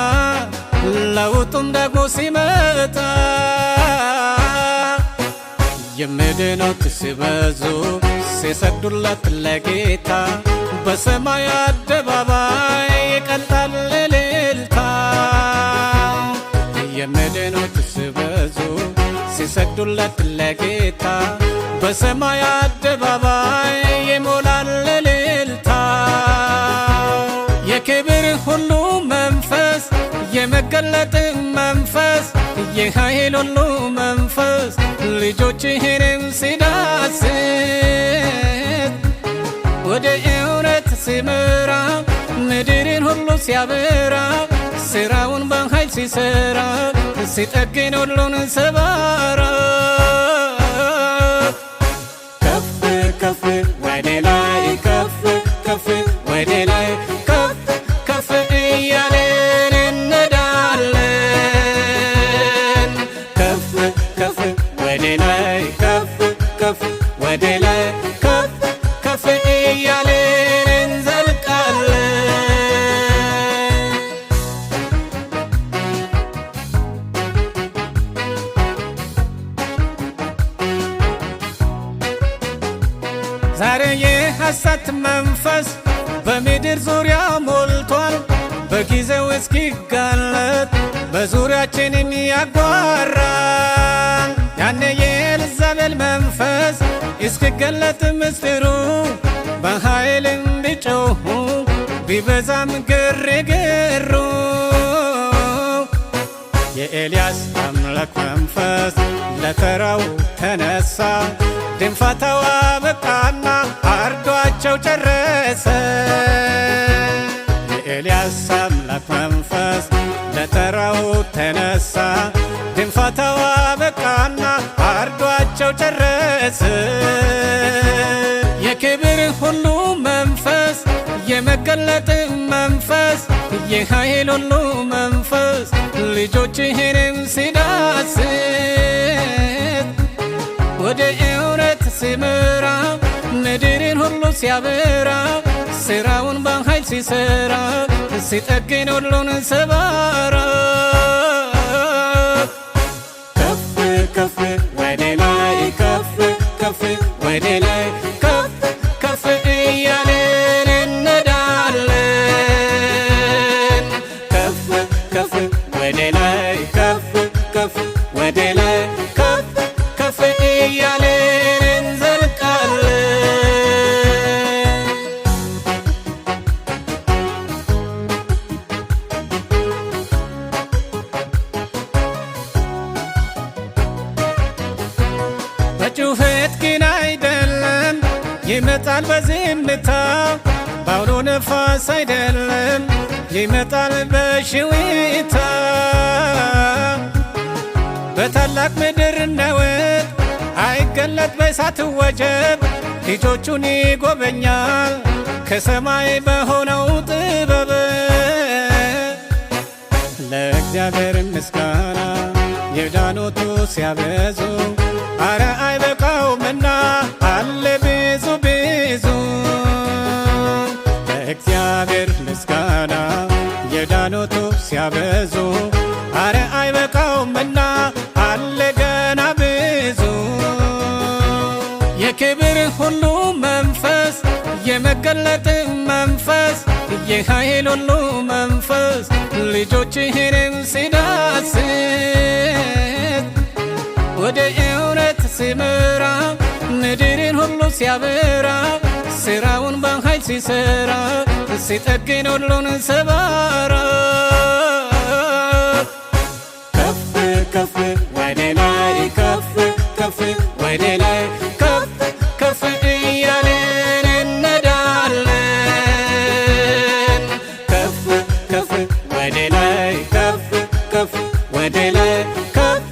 Speaker 1: ለውጡም ደግሞ ሲመጣ የሚድኑት ሲበዙ ሲሰግዱለት ለጌታ በሰማይ አደባባይ ይቀልጣል እልልታ። የሚድኑት ሲበዙ ሲሰግዱለት ለጌታ በሰማይ አደባባይ ይሞላል እልልታ። የክብር ሁሉ መንፈስ የመገለጥ መንፈስ የኃይል ሁሉ መንፈስ ልጆችህንም ሲዳስስ ወደ እውነት ሲመራ ምድርን ሁሉ ሲያበራ ስራውን በኃይል ሲሰራ ሲጠግን ሁሉን ሰባራ ከፍ ከፍ ወደ ላይ ከፍ ከፍ ወደ ላይ ከፍ ከፍ እያለን እንሄዳለን ከፍ ከፍ ወደ ላይ ከፍ ከፍ ወደ ላይ ከፍ ከፍ እያለን እንዘልቃለን። ዛሬ የሐሰት መንፈስ በምድር ዙሪያ ሞልቷል። በጊዜው እስኪጋለጥ በዙሪያችንም ያጓራል። ያኔ የኤልዛቤል መንፈስ እስኪገለጥ ምስጢሩ በኃይልም ቢጮኹ ቢበዛም ግርግሩ የኤልያስ አምላክ መንፈስ ለተራው ተነሳ። ድንፋታው አበቃና አርዷቸው ጨረሰ። የኤልያስ አምላክ መንፈስ መከራው ተነሳ ድንፋታዋ በቃና አርዷቸው ጨረሰ። የክብር ሁሉ መንፈስ የመገለጥ መንፈስ የኃይል ሁሉ መንፈስ ልጆችህንም ሲዳስስ ወደ እውነት ሲመራ ምድርን ሁሉ ሲያበራ ስራውን በኃይል ሲሰራ ሲጠግን ሁሉን ሰባራ ከፍ ከፍ ወደ ላይ ከፍ ከፍ ወደ ላይ ከፍ ከፍ እያልን እንነዳለን። ከፍ ከፍ ወደ ላይ ከፍ ከፍ ወደ ላይ ከፍ ከፍ እያልን እንዘልቃለን። በጩኸት ግን አይደለም ይመጣል በዝምታ፣ በአውሎ ነፋስ አይደለም ይመጣል በሽዊታ። በታላቅ ምድር ነውጥ አይገለጥ በእሳት ወጀብ ልጆቹን ይጎበኛል ከሰማይ በሆነው ጥበብ። ለእግዚአብሔር ምስጋና የዳኑቱ ሲያበዙ አረ አይበቃውምና አለ ብዙ ብዙ። ለእግዚአብሔር ምስጋና የዳኑቱ ሲያበዙ አረ አይበቃውምና አለ ገና ብዙ። የክብር ሁሉ መንፈስ የመገለጥ መንፈስ የኃይል ሁሉ መንፈስ ልጆችህንም ሲዳስስ ወደ እውነት ሲመራ ምድርን ሁሉ ሲያበራ ስራውን በኃይል ሲሰራ ሲጠግን ሁሉን ሰባራ ከፍ ከፍ ወደ ላይ ከፍ ከፍ ወደ ላይ ከፍ ከፍ እያልን እንነዳለን። ከፍ ከፍ ወደ ላይ ከፍ ከፍ ወደ ላይ ከፍ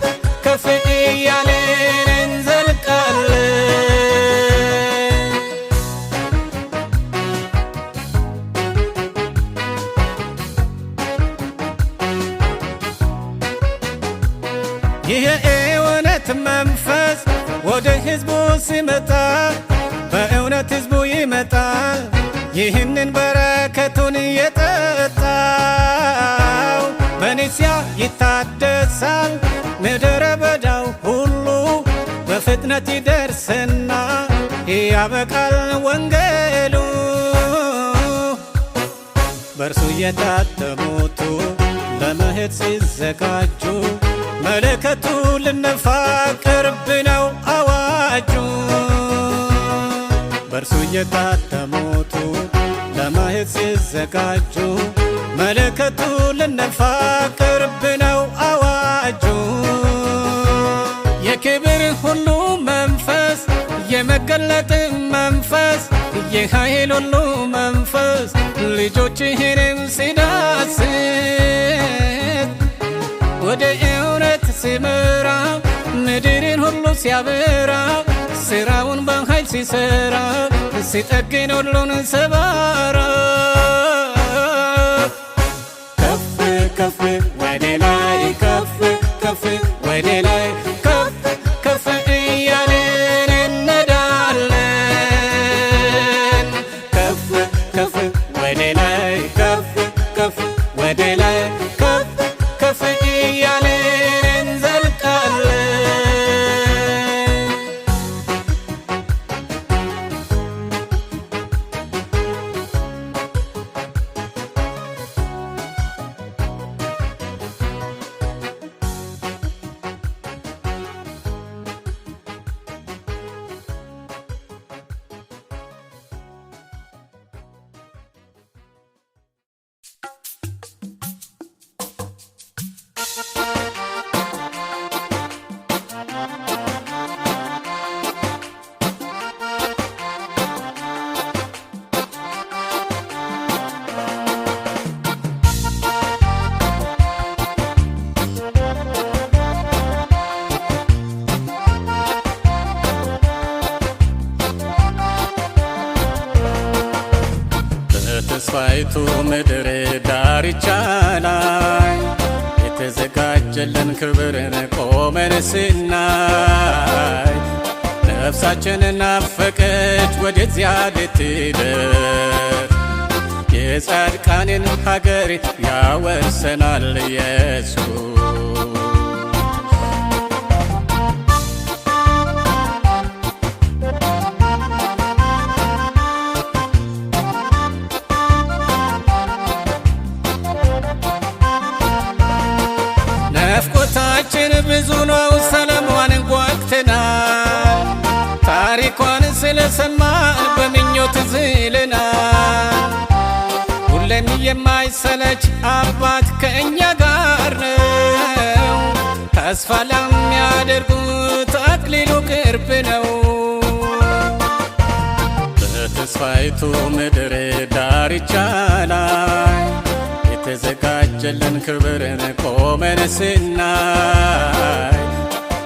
Speaker 1: ከፍ እያልን እንዘልቃለን። ይህ የእውነት መንፈስ ወደ ሕዝቡ ሲመጣ በእውነት ሕዝቡ ይመጣል ይህንን በረከቱን የጠጣው በንስያ ይታደሳል ምድረ በዳው ሁሉ በፍጥነት ይደርስና ያበቃል ወንጌሉ። በእርሱ የታተሙቱ ለመሄድ ሲዘጋጁ መለከቱ ልነፋ ቅርብ ነው አዋጁ። በእርሱ የታተሙቱ ለመሄድ ሲዘጋጁ መለከቱ ልነፋ ቅርብ ነው አዋጁ። የክብር ሁሉ መንፈስ የመገለጥ መንፈስ የኃይል ሁሉ መንፈስ ልጆችህንም ሲዳስስ ወደ እውነት ሲመራ ምድርን ሁሉ ሲያበራ ስራውን በኃይል ሲሰራ ሲጠግን ሁሉን ሰባራ ከፍ ከፍ ወደ ላይ ከፍ ከፍ ወደ ላይ ከፍ ከፍ እያልን እንነዳለን። ከፍ ከፍ ወደ ላይ ከፍ ከፍ ወደ ላይ ከፍ ከፍ እያልን እንዘልቃለን። በተስፋይቱ ምድር ዳርቻ ላይ የተዘጋጀልን ክብርን ቆመን ስናይ ነፍሳችን ናፈቀች ወደዚያ ልትደርስ የጻድቃንን ሀገር ያወርሰናል ኢየሱስ። ናፍቆታችን ብዙ ነው፣ ሰላሟን ጓግተናል። ታሪኳን ስለሰማን በምኞት ዝለናል። ሁሌም የማይሰለች አባት ከእኛ ጋር ነው። ተስፋ ለሚያደርጉት አክሊሉ ቅርብ ነው። በተስፋይቱ ምድር ዳርቻ ላይ የተዘጋጀልን ክብርን ቆመን ስናይ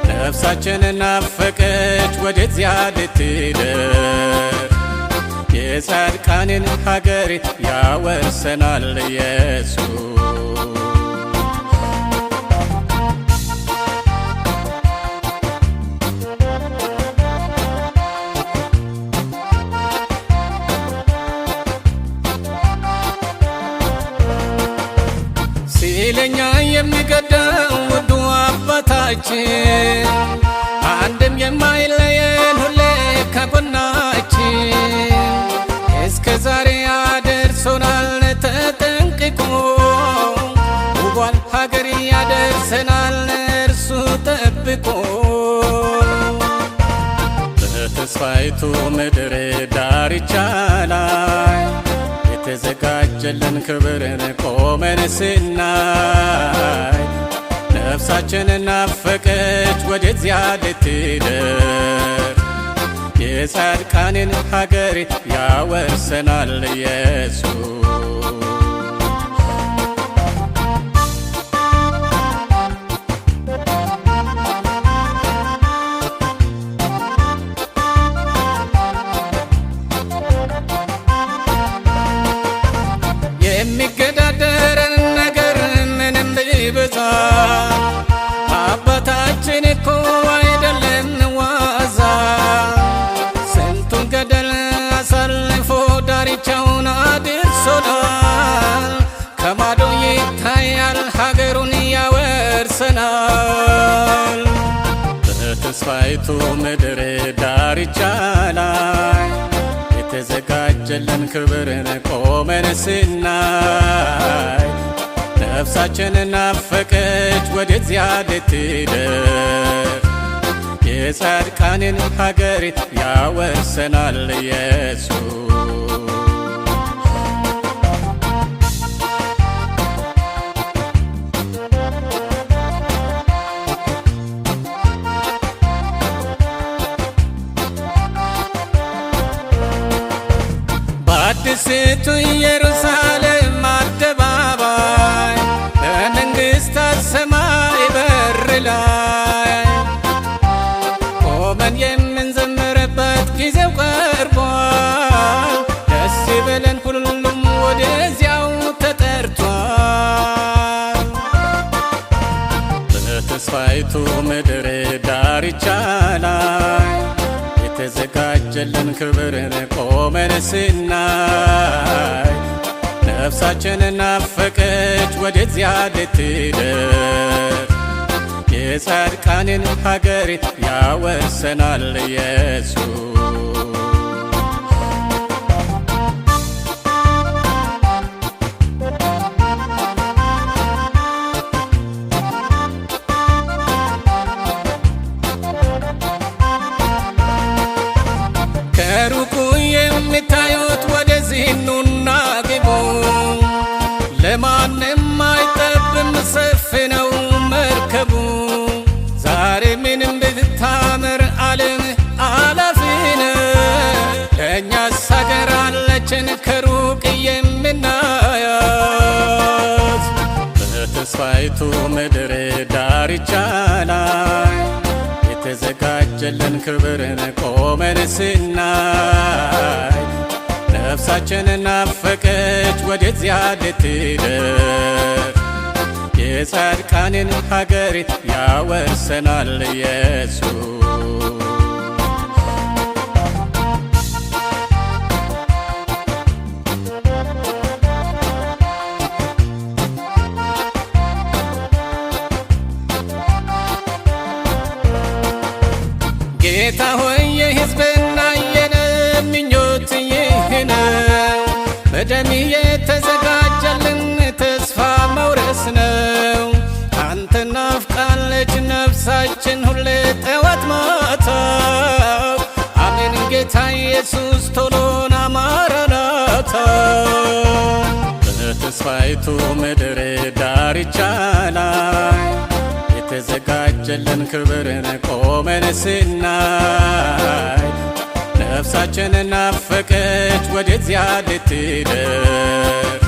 Speaker 1: ነፍሳችን ናፈቀች ወደዚያ ልትደርስ የጻድቃንን ሀገር ያወርሰናል ኢየሱስ። ሲለኛ የሚገደው ውዱ አባታችን አንድም የማይለየን ሁሌ ከጎናችን እስከ ዛሬ ያደርሶናል ተጠንቅቆ ውቧን ሀገር ያደርሰናል እርሱ ጠብቆ። በተስፋይቱ ምድር ዳርቻ ላይ የተዘጋጀልን ክብርን ቆመን ስናይ ነፍሳችን ናፈቀች ወደዚያ ልትደርስ የጻድቃንን ሀገር ያወርሰናል ኢየሱስ። የሚገዳደረን ነገር ምንም ቢበዛ አባታችን እኮ አይደለም ዋዛ። ስንቱን ገደል አሳልፎ ዳርቻውን አድርሶናል። ከማዶ ይታያል ሀገሩን ያወርሰናል። በተስፋይቱ ምድር ዳርቻ ላይ የተዘጋጀልን ክብርን ቆመን ስናይ ነፍሳችን ናፈቀች ወደዚያ ልትደርስ የጻድቃንን ሀገር ያወርሰናል ኢየሱስ። በአዲስቱ ኢየሩሳሌም አደባባይ በመንግሥታት ሰማይ በር ላይ ቆመን የምንዘምርበት ጊዜው ቀርቧል። ደስ ይበለን ሁሉም ወደዚያው ተጠርቷል። በተስፋይቱ ምድር ዳርቻ ላይ የተዘጋጀልን ክብርን ቆመን ስናይ ነፍሳችን ናፈቀች ወደዚያ ልትደርስ የጻድቃንን ሀገር ያወርሰናል ኢየሱስ። ከሩቁ የሚታዩት ወደዚህ ኑና ግቡ፣ ለማንም አይጠብም ሰፊ ነው መርከቡ። ዛሬ ምንም ብታምር ዓለም አላፊ ነው፣ ለእኛስ ሀገር አለችን ከሩቅ የምናያት። በተስፋይቱ ምድር ዳርቻ ላይ የተዘጋጀልን ክብርን ቆመን ስናይ ነፍሳችን ናፈቀች ወደዚያ ልትደርስ የጻድቃንን ሀገር ያወርሰናል ኢየሱስ። ጌታ ሆይ የሕዝብና የምኞት ይህ ነው፣ በደም የተዘጋጀልን ተስፋ መውረስ ነው። አንተ ናፍቃለች ነፍሳችን ሁሌ ጠዋት ማታ። አሜን ጌታ ኢየሱስ ቶሎና ማራናታ። በተስፋይቱ ምድር ዳርቻ ላይ የተዘጋጀልን ክብርን ቆመን ስናይ ነፍሳችን ናፈቀች ወደዚያ ልትደርስ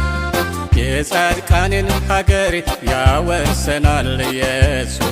Speaker 1: የጻድቃንን ሀገር ያወርሰናል ኢየሱስ።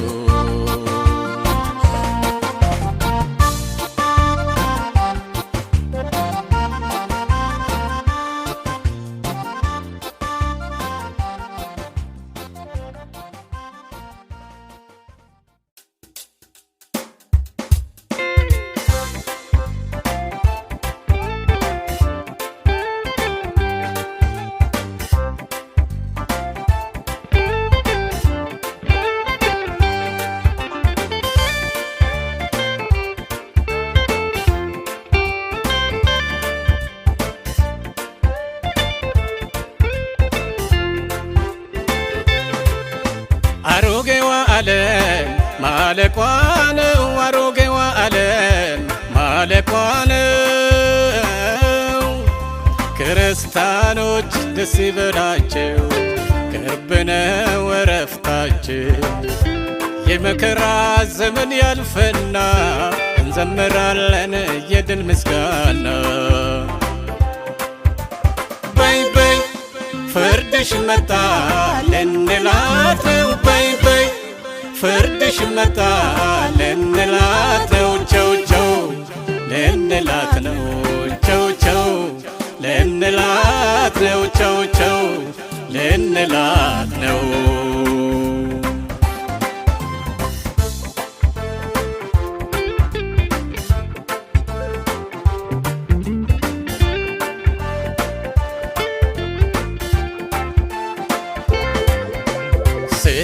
Speaker 1: አሮጌዋ ዓለም ማለቋ ነው፣ አሮጌዋ ዓለም ማለቋ ነው። ክርስቲያኖች ደስ ይበላቸው ቅርብ ነው ዕረፍታችን። የመከራ ዘመን ያልፈና እንዘምራለን የድል ምስጋና። በይ በይ ፍርድሽ መጣ ልንላት ነው፣ በይ በይ ፍርድሽ መጣ ልንላት ነው። ቸው ቸው ልንላት ነው፣ ቸው ቸው ልንላት ነው፣ ቸው ቸው ልንላት ነው።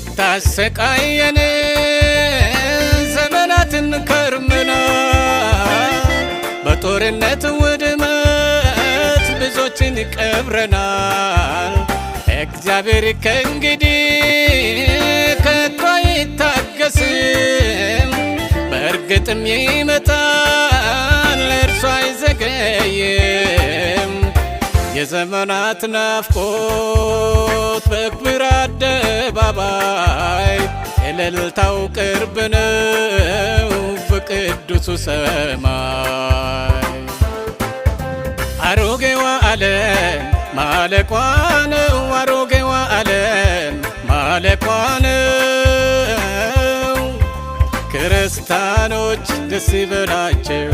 Speaker 1: ስታሰቃየን ዘመናትን ከርመናል፣ በጦርነት ውድመት ብዙዎችን ቀብረናል። እግዚአብሔር ከእንግዲህ ከቶ አይታገስም፣ በእርግጥም ይመጣል እርሱ አይዘገይም። የዘመናት ናፍቆት በክብር አደባባይ እልልታው ቅርብ ነው በቅዱሱ ሰማይ። አሮጌዋ ዓለም ማለቋ ነው፣ አሮጌዋ ዓለም ማለቋ ነው። ክርስቲያኖች ደስ ይበላቸው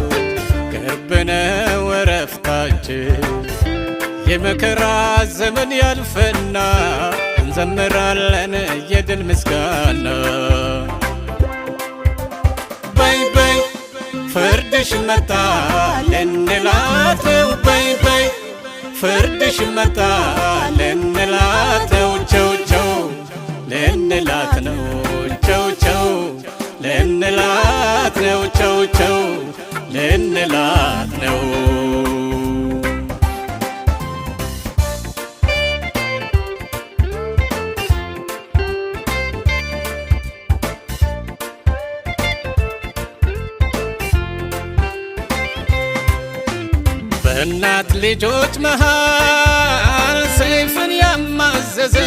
Speaker 1: ቅርብ ነው ዕረፍታችን። የመከራ ዘመን ያልፈና እንዘምራለን የድል ምስጋና። በይ በይ ፍርድሽ መጣ ልንላት ነው፣ በይ በይ ፍርድሽ መጣ ልንላት ነው። ቸው ቸው ልንላት ነው፣ ቸው ቸው ልንላት ነው፣ ቸው ቸው ልንላት ነው። በእናት ልጆች መሃል ሰይፍን ያማዘዘች፣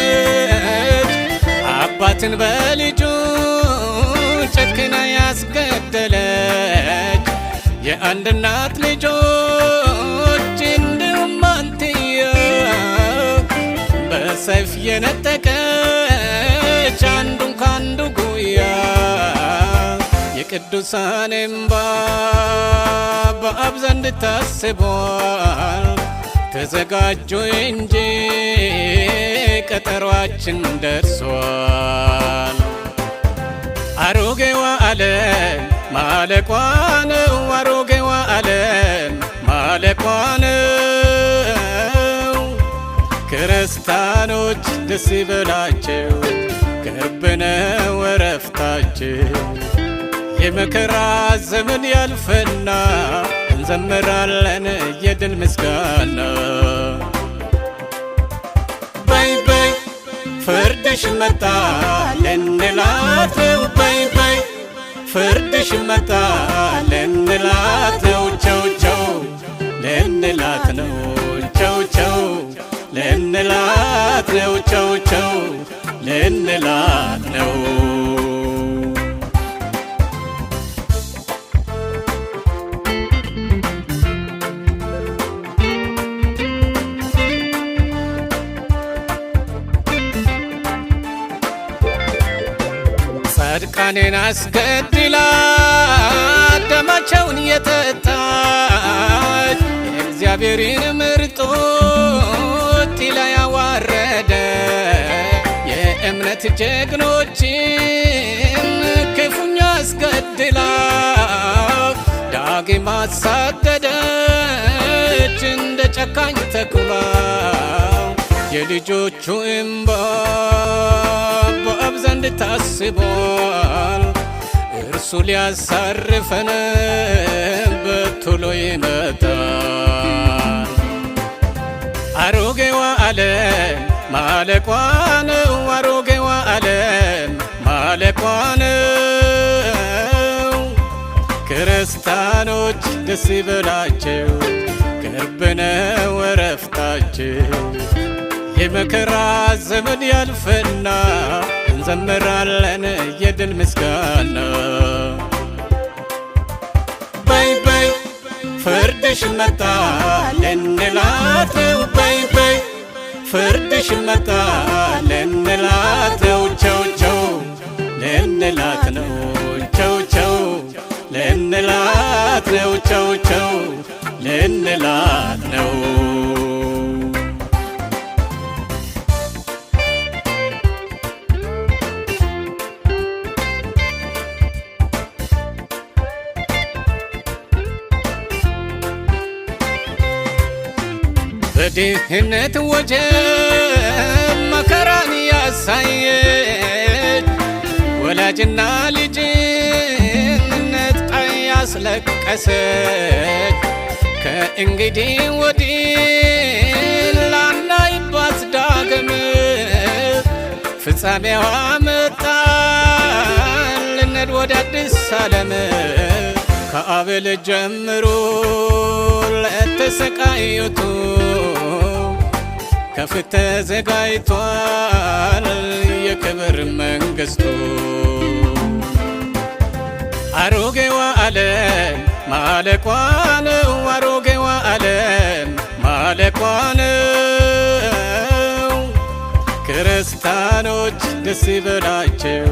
Speaker 1: አባትን በልጁ ጨክና ያስገደለች፣ የአንድ እናት ልጆች እንዲሁም አንትያ በሰይፍ የነጠቀች አንዱን ካንዱ ጉያ። የቅዱሳን እምባ በአብ ዘንድ ታስቧል፣ ተዘጋጁ እንጂ ቀጠሯችን ደርሷል። አሮጌዋ ዓለም ማለቋ ነው፣ አሮጌዋ ዓለም ማለቋ ነው። ክርስቲያኖች ደስ ይበላቸው፣ ቅርብ ነው ዕረፍታቸው። የመከራ ዘመን ያልፈና እንዘምራለን የድል ምስጋና። በይ በይ ፍርድሽ መጣ ልንላት ነው፣ በይ በይ ፍርድሽ መጣ ልንላት ነው። ቸው ቸው ልንላት ነው፣ ቸው ቸው ልንላት ነው፣ ቸው ቸው ልንላት ነው። ጻድቃኔን አስገድላ ደማቸውን የጠጣች የእግዚአብሔርን ምርጦች ላይ ያዋረደ የእምነት ጀግኖችን ክፉኛ አስገድላ ዳግም አሳደደች እንደ ጨካኝ ተኩላ። የልጆቹ እምባ በአብ ዘንድ ታስቧል፣ እርሱ ሊያሳርፈን በቶሎ ይመጣል። አሮጌዋ ዓለም ማለቋ ነው፣ አሮጌዋ ዓለም ማለቋ ነው። ክርስቲያኖች ደስ ይበላቸው፣ ቅርብ ነው ዕረፍታቸው። የመከራ ዘመን ያልፈና እንዘምራለን የድል ምስጋና። በይ በይ ፍርድሽ መጣ ልንላት ነው፣ በይ በይ ፍርድሽ መጣ ልንላት ነው። ቸው ቸው ልንላት ነው፣ ቸው ቸው ልንላት ነው፣ ቸው ቸው ልንላት ነው። በድህነት ወጀብ መከራን ያሳየች ወላጅና ልጅን ነጥቃ ያስለቀሰች ከእንግዲህ ወዲህ ላናይባት ዳግም ፍጻሜዋ መጣ ልንሄድ ወደ አዲስ ዓለም። ከአቤል ጀምሮ ለተሰቃዩቱ ከፊት ተዘጋጅቷል የክብር መንግሥቱ። አሮጌዋ ዓለም ማለቋ ነው፣ አሮጌዋ ዓለም ማለቋ ነው። ክርስቲያኖች ደስ ይበላቸው፣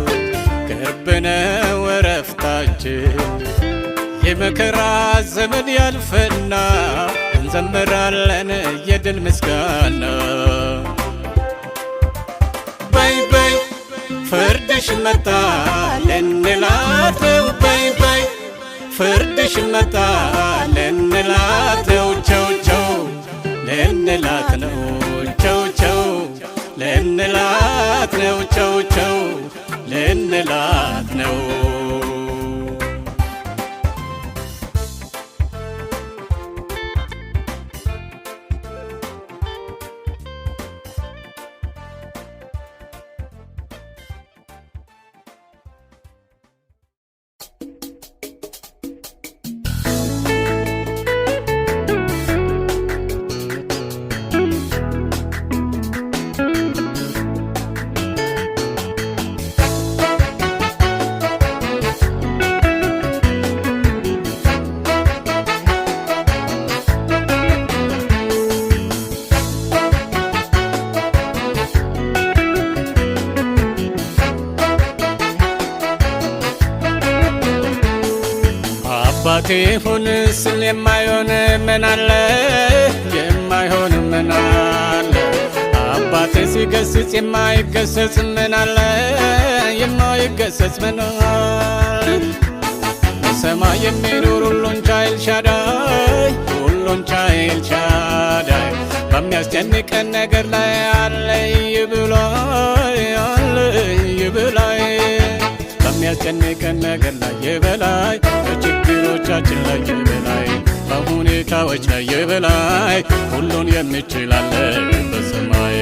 Speaker 1: ቅርብ ነው ዕረፍታቸው። የመከራ ዘመን ያልፈና እንዘምራለን የድል ምስጋና። በይ በይ ፍርድሽ መጣ ልንላት ነው፣ በይ በይ ፍርድሽ መጣ ልንላት ነው። ቸው ቸው ልንላት ነው፣ ቸው ቸው ልንላት ነው፣ ቸው ቸው ልንላት ነው። አባቴ ሁን ስል የማይሆን ምን አለ? የማይሆን በግልጽ የማይገሰጽ ምን አለ? የማይገሰጽ ምን አለ? በሰማይ የሚኖር ሁሉን ቻይ ኤልሻዳይ፣ ሁሉን ቻይ ኤልሻዳይ በሚያስጨንቀን ነገር ላይ አለኝ ብሏል፣ አለኝ ብሏል። በሚያስጨንቀን ነገር ላይ የበላይ፣ በችግሮቻችን ላይ የበላይ፣ በሁኔታዎች ላይ የበላይ ሁሉን የሚችል አለ በሰማይ።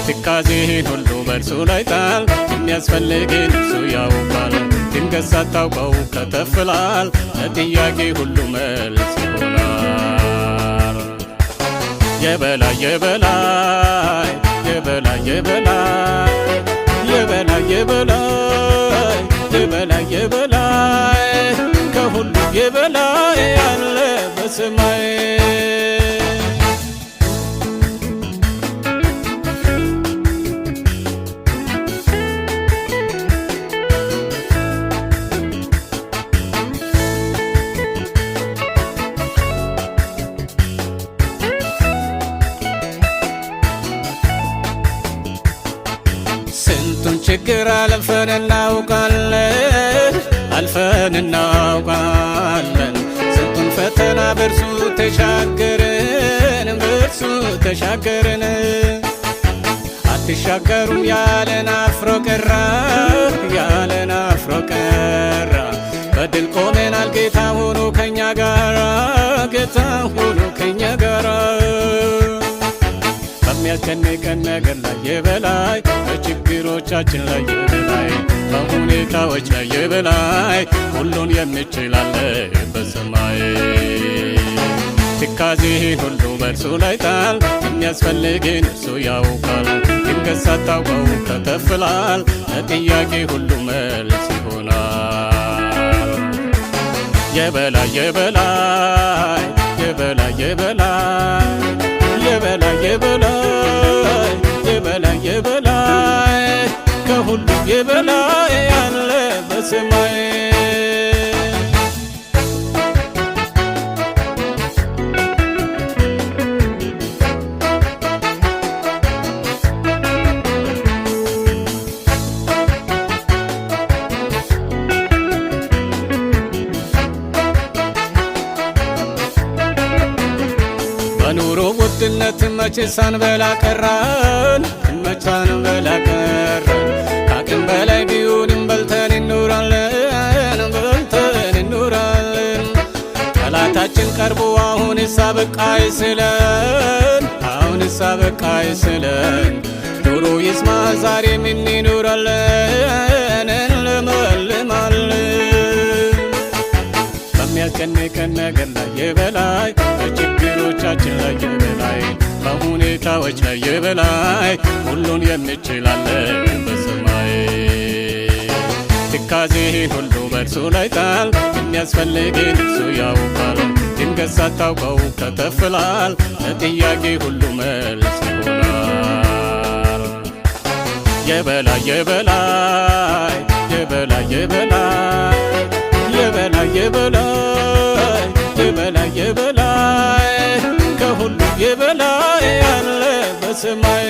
Speaker 1: ትካዜህን ሁሉ በእርሱ ላይ ጣል፣ የሚያስፈልግህን እርሱ ያውቃል። ድንገት ሳታውቀው ከተፍላል፣ ለጥያቄ ሁሉ መልስ ይሆናል። የበላይ የበላይ የበላይ የበላይ የበላይ የበላይ የበላይ የበላይ ከሁሉ የበላይ አለ በሰማይ። ስንቱን ችግር አልፈን እናውቃለን፣ አልፈን እናውቃለን። ስንቱን ፈተና በርሱ ተሻገርን፣ በርሱ ተሻገርን። አትሻገሩም ያለን አፍሮ ቀራ፣ ያለን አፍሮ ቀራ። በድል ቆመናል ጌታ ሆኖ ከኛ ጋራ፣ ጌታ ሆኖ ከኛ ጋራ። በሚያስጨንቀን ነገር ላይ የበላይ፣ በችግሮቻችን ላይ የበላይ፣ በሁኔታዎች ላይ የበላይ ሁሉን የሚችል አለ በሰማይ። ትካዜህን ሁሉ በእርሱ ላይ ጣል፣ የሚያስፈልግህን እርሱ ያውቃል። ድንገት ሳታውቀው ከተፍላል፣ ለጥያቄ ሁሉ መልስ ይሆናል። የበላይ የበላይ የበላይ የበላይ የበላይ የበላይ የበላይ የበላይ ከሁሉ የበላይ አለ በሰማይ። በኑሮ ውድነት መቼ ሳንበላ ቀረን፣ መቼ ሳንበላ ቀረን። ከአቅም በላይ ቢሆንም በልተን እንኖራለን፣ በልተን እንኖራለን። ጠላታችን ቀርቦ አሁንስ አበቃ ይስለን፣ አሁንስ አበቃ ይስለን። ጆሮ ይስማ ዛሬም እንኖራለን፣ እንለመልማለን። በሚያስጨንቀን ነገር ላይ የበላይ፣ በችግሮቻችን ላይ የበላይ፣ በሁኔታዎች ላይ የበላይ ሁሉን የሚችል አለ በሰማይ። ትካዜህን ሁሉ በእርሱ ላይ ጣል፣ የሚያስፈልግህን እርሱ ያውቃል። ድንገት ሳታውቀው ከተፍላል፣ ለጥያቄ ሁሉ መልስ ይሆናል። የበላይ የበላይ የበላይ የበላይ የበላይ የበላይ የበላይ የበላይ ከሁሉ የበላይ አለ በሰማይ።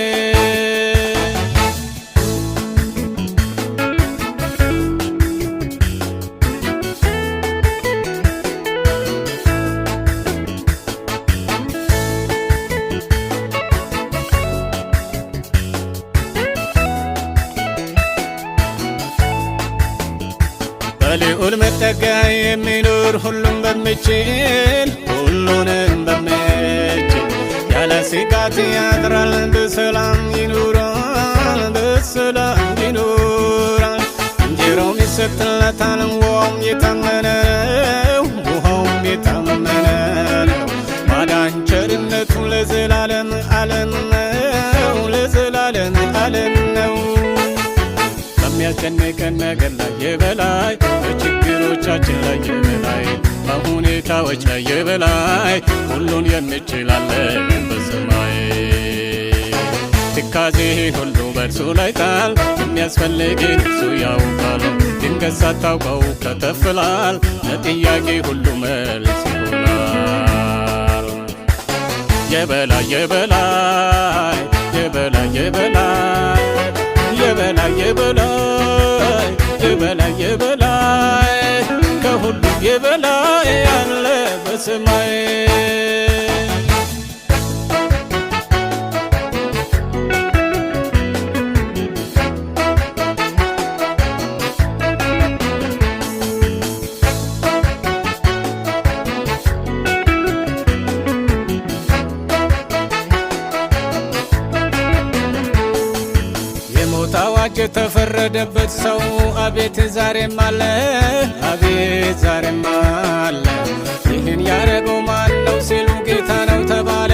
Speaker 1: በልዑል መጠጊያ የሚኖር ሁሉም በሚችል፣ ሁሉንም በሚችል ያለ ስጋት ያድራል፣ በሰላም ይኖራል፣ በሰላም ይኖራል። እንጀራውም ይሰጥለታል፣ ውሃውም የታመነ ነው፣ ውሃውም የታመነ ነው። ማዳን ቸርነቱ ለዘላለም ዓለም ነው፣ ለዘላለም ዓለም ነው። በሚያስጨንቀን ነገር ላይ የበላይ፣ በችግሮቻችን ላይ የበላይ፣ በሁኔታዎች ላይ የበላይ ሁሉን የሚችል አለ በሰማይ። ትካዜህን ሁሉ በእርሱ ላይ ጣል፣ የሚያስፈልግህን እርሱ ያውቃል። ድንገት ሳታውቀው ከተፍላል፣ ለጥያቄ ሁሉ መልስ ይሆናል። የበላይ የበላይ የበላይ የበላይ የበላይ የበላይ የበላይ የበላይ ከሁሉ የበላይ ያለ በሰማይ አዋጅ የተፈረደበት ሰው አቤት ዛሬም አለ አቤት ዛሬም አለ። ይህን ያረገው ማን ነው ሲሉ ጌታ ነው ተባለ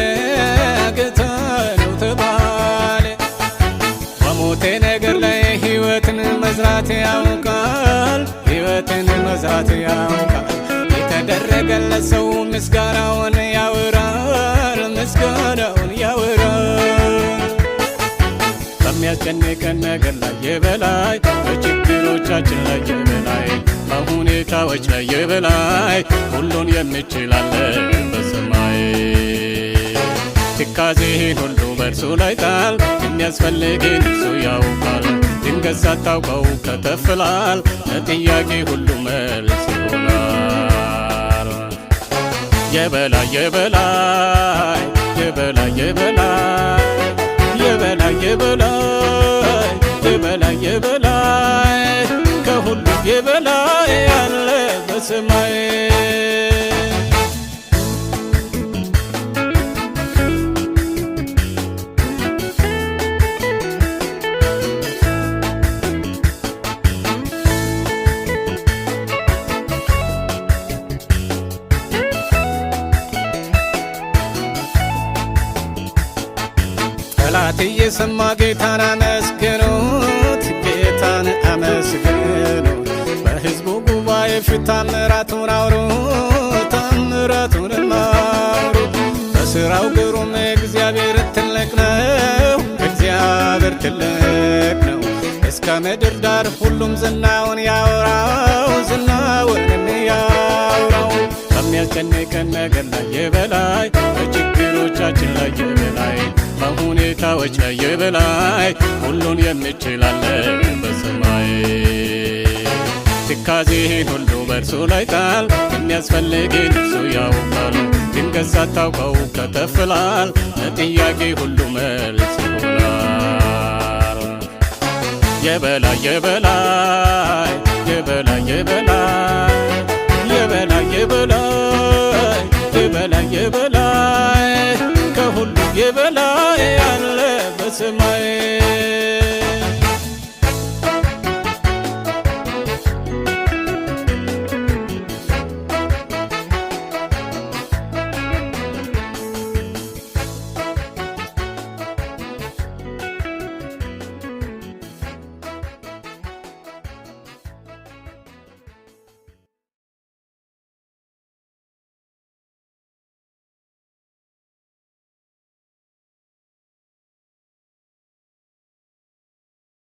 Speaker 1: ጌታ ነው ተባለ። በሞቴ ነገር ላይ ሕይወትን መዝራት ያውቃል ሕይወትን መዝራት ያውቃል። የተደረገለት ሰው ምስጋናውን ያወራል ምስጋናውን ያወራል። በሚያስጨንቀን ነገር ላይ የበላይ በችግሮቻችን ላይ የበላይ በሁኔታዎች ላይ የበላይ ሁሉን የሚችላለ በሰማይ ትካዜህን ሁሉ በእርሱ ላይ ጣል የሚያስፈልግን እርሱ ያውቃል። ድንገት ሳታውቀው ከተፍላል ለጥያቄ ሁሉ መልስ ይሆናል። የበላይ የበላይ የበላይ የበላይ የበላይ የበላይ የበላይ የበላይ ከሁሉ የበላይ ያለ በሰማይ ጠላት እየሰማ ጌታን አመስግኑት ጌታን አመስግኑት። በሕዝቡ ጉባኤ ፊት ታምራቱን አውሩ ታምራቱን አውሩ። በሥራው ግሩም እግዚአብሔር ትልቅ ነው እግዚአብሔር ትልቅ ነው። እስከ ምድር ዳር ሁሉም ዝናውን ያወራው ዝናውንም ያውራው። በሚያስጨንቀን ነገር ላይ የበላይ በችግሮቻችን ላይ የበላይ በሁኔታዎች ላይ የበላይ ሁሉን የሚችላለ በሰማይ ትካዜህን ሁሉ በእርሱ ላይ ጣል የሚያስፈልግን እርሱ ያውቃል። ድንገት ሳታውቀው ከተፍላል ለጥያቄ ሁሉ መልስ ይሆናል። የበላይ የበላይ የበላይ የበላይ የበላይ የበላይ የበላይ የበላይ ከሁሉ የበላይ ያለ በሰማይ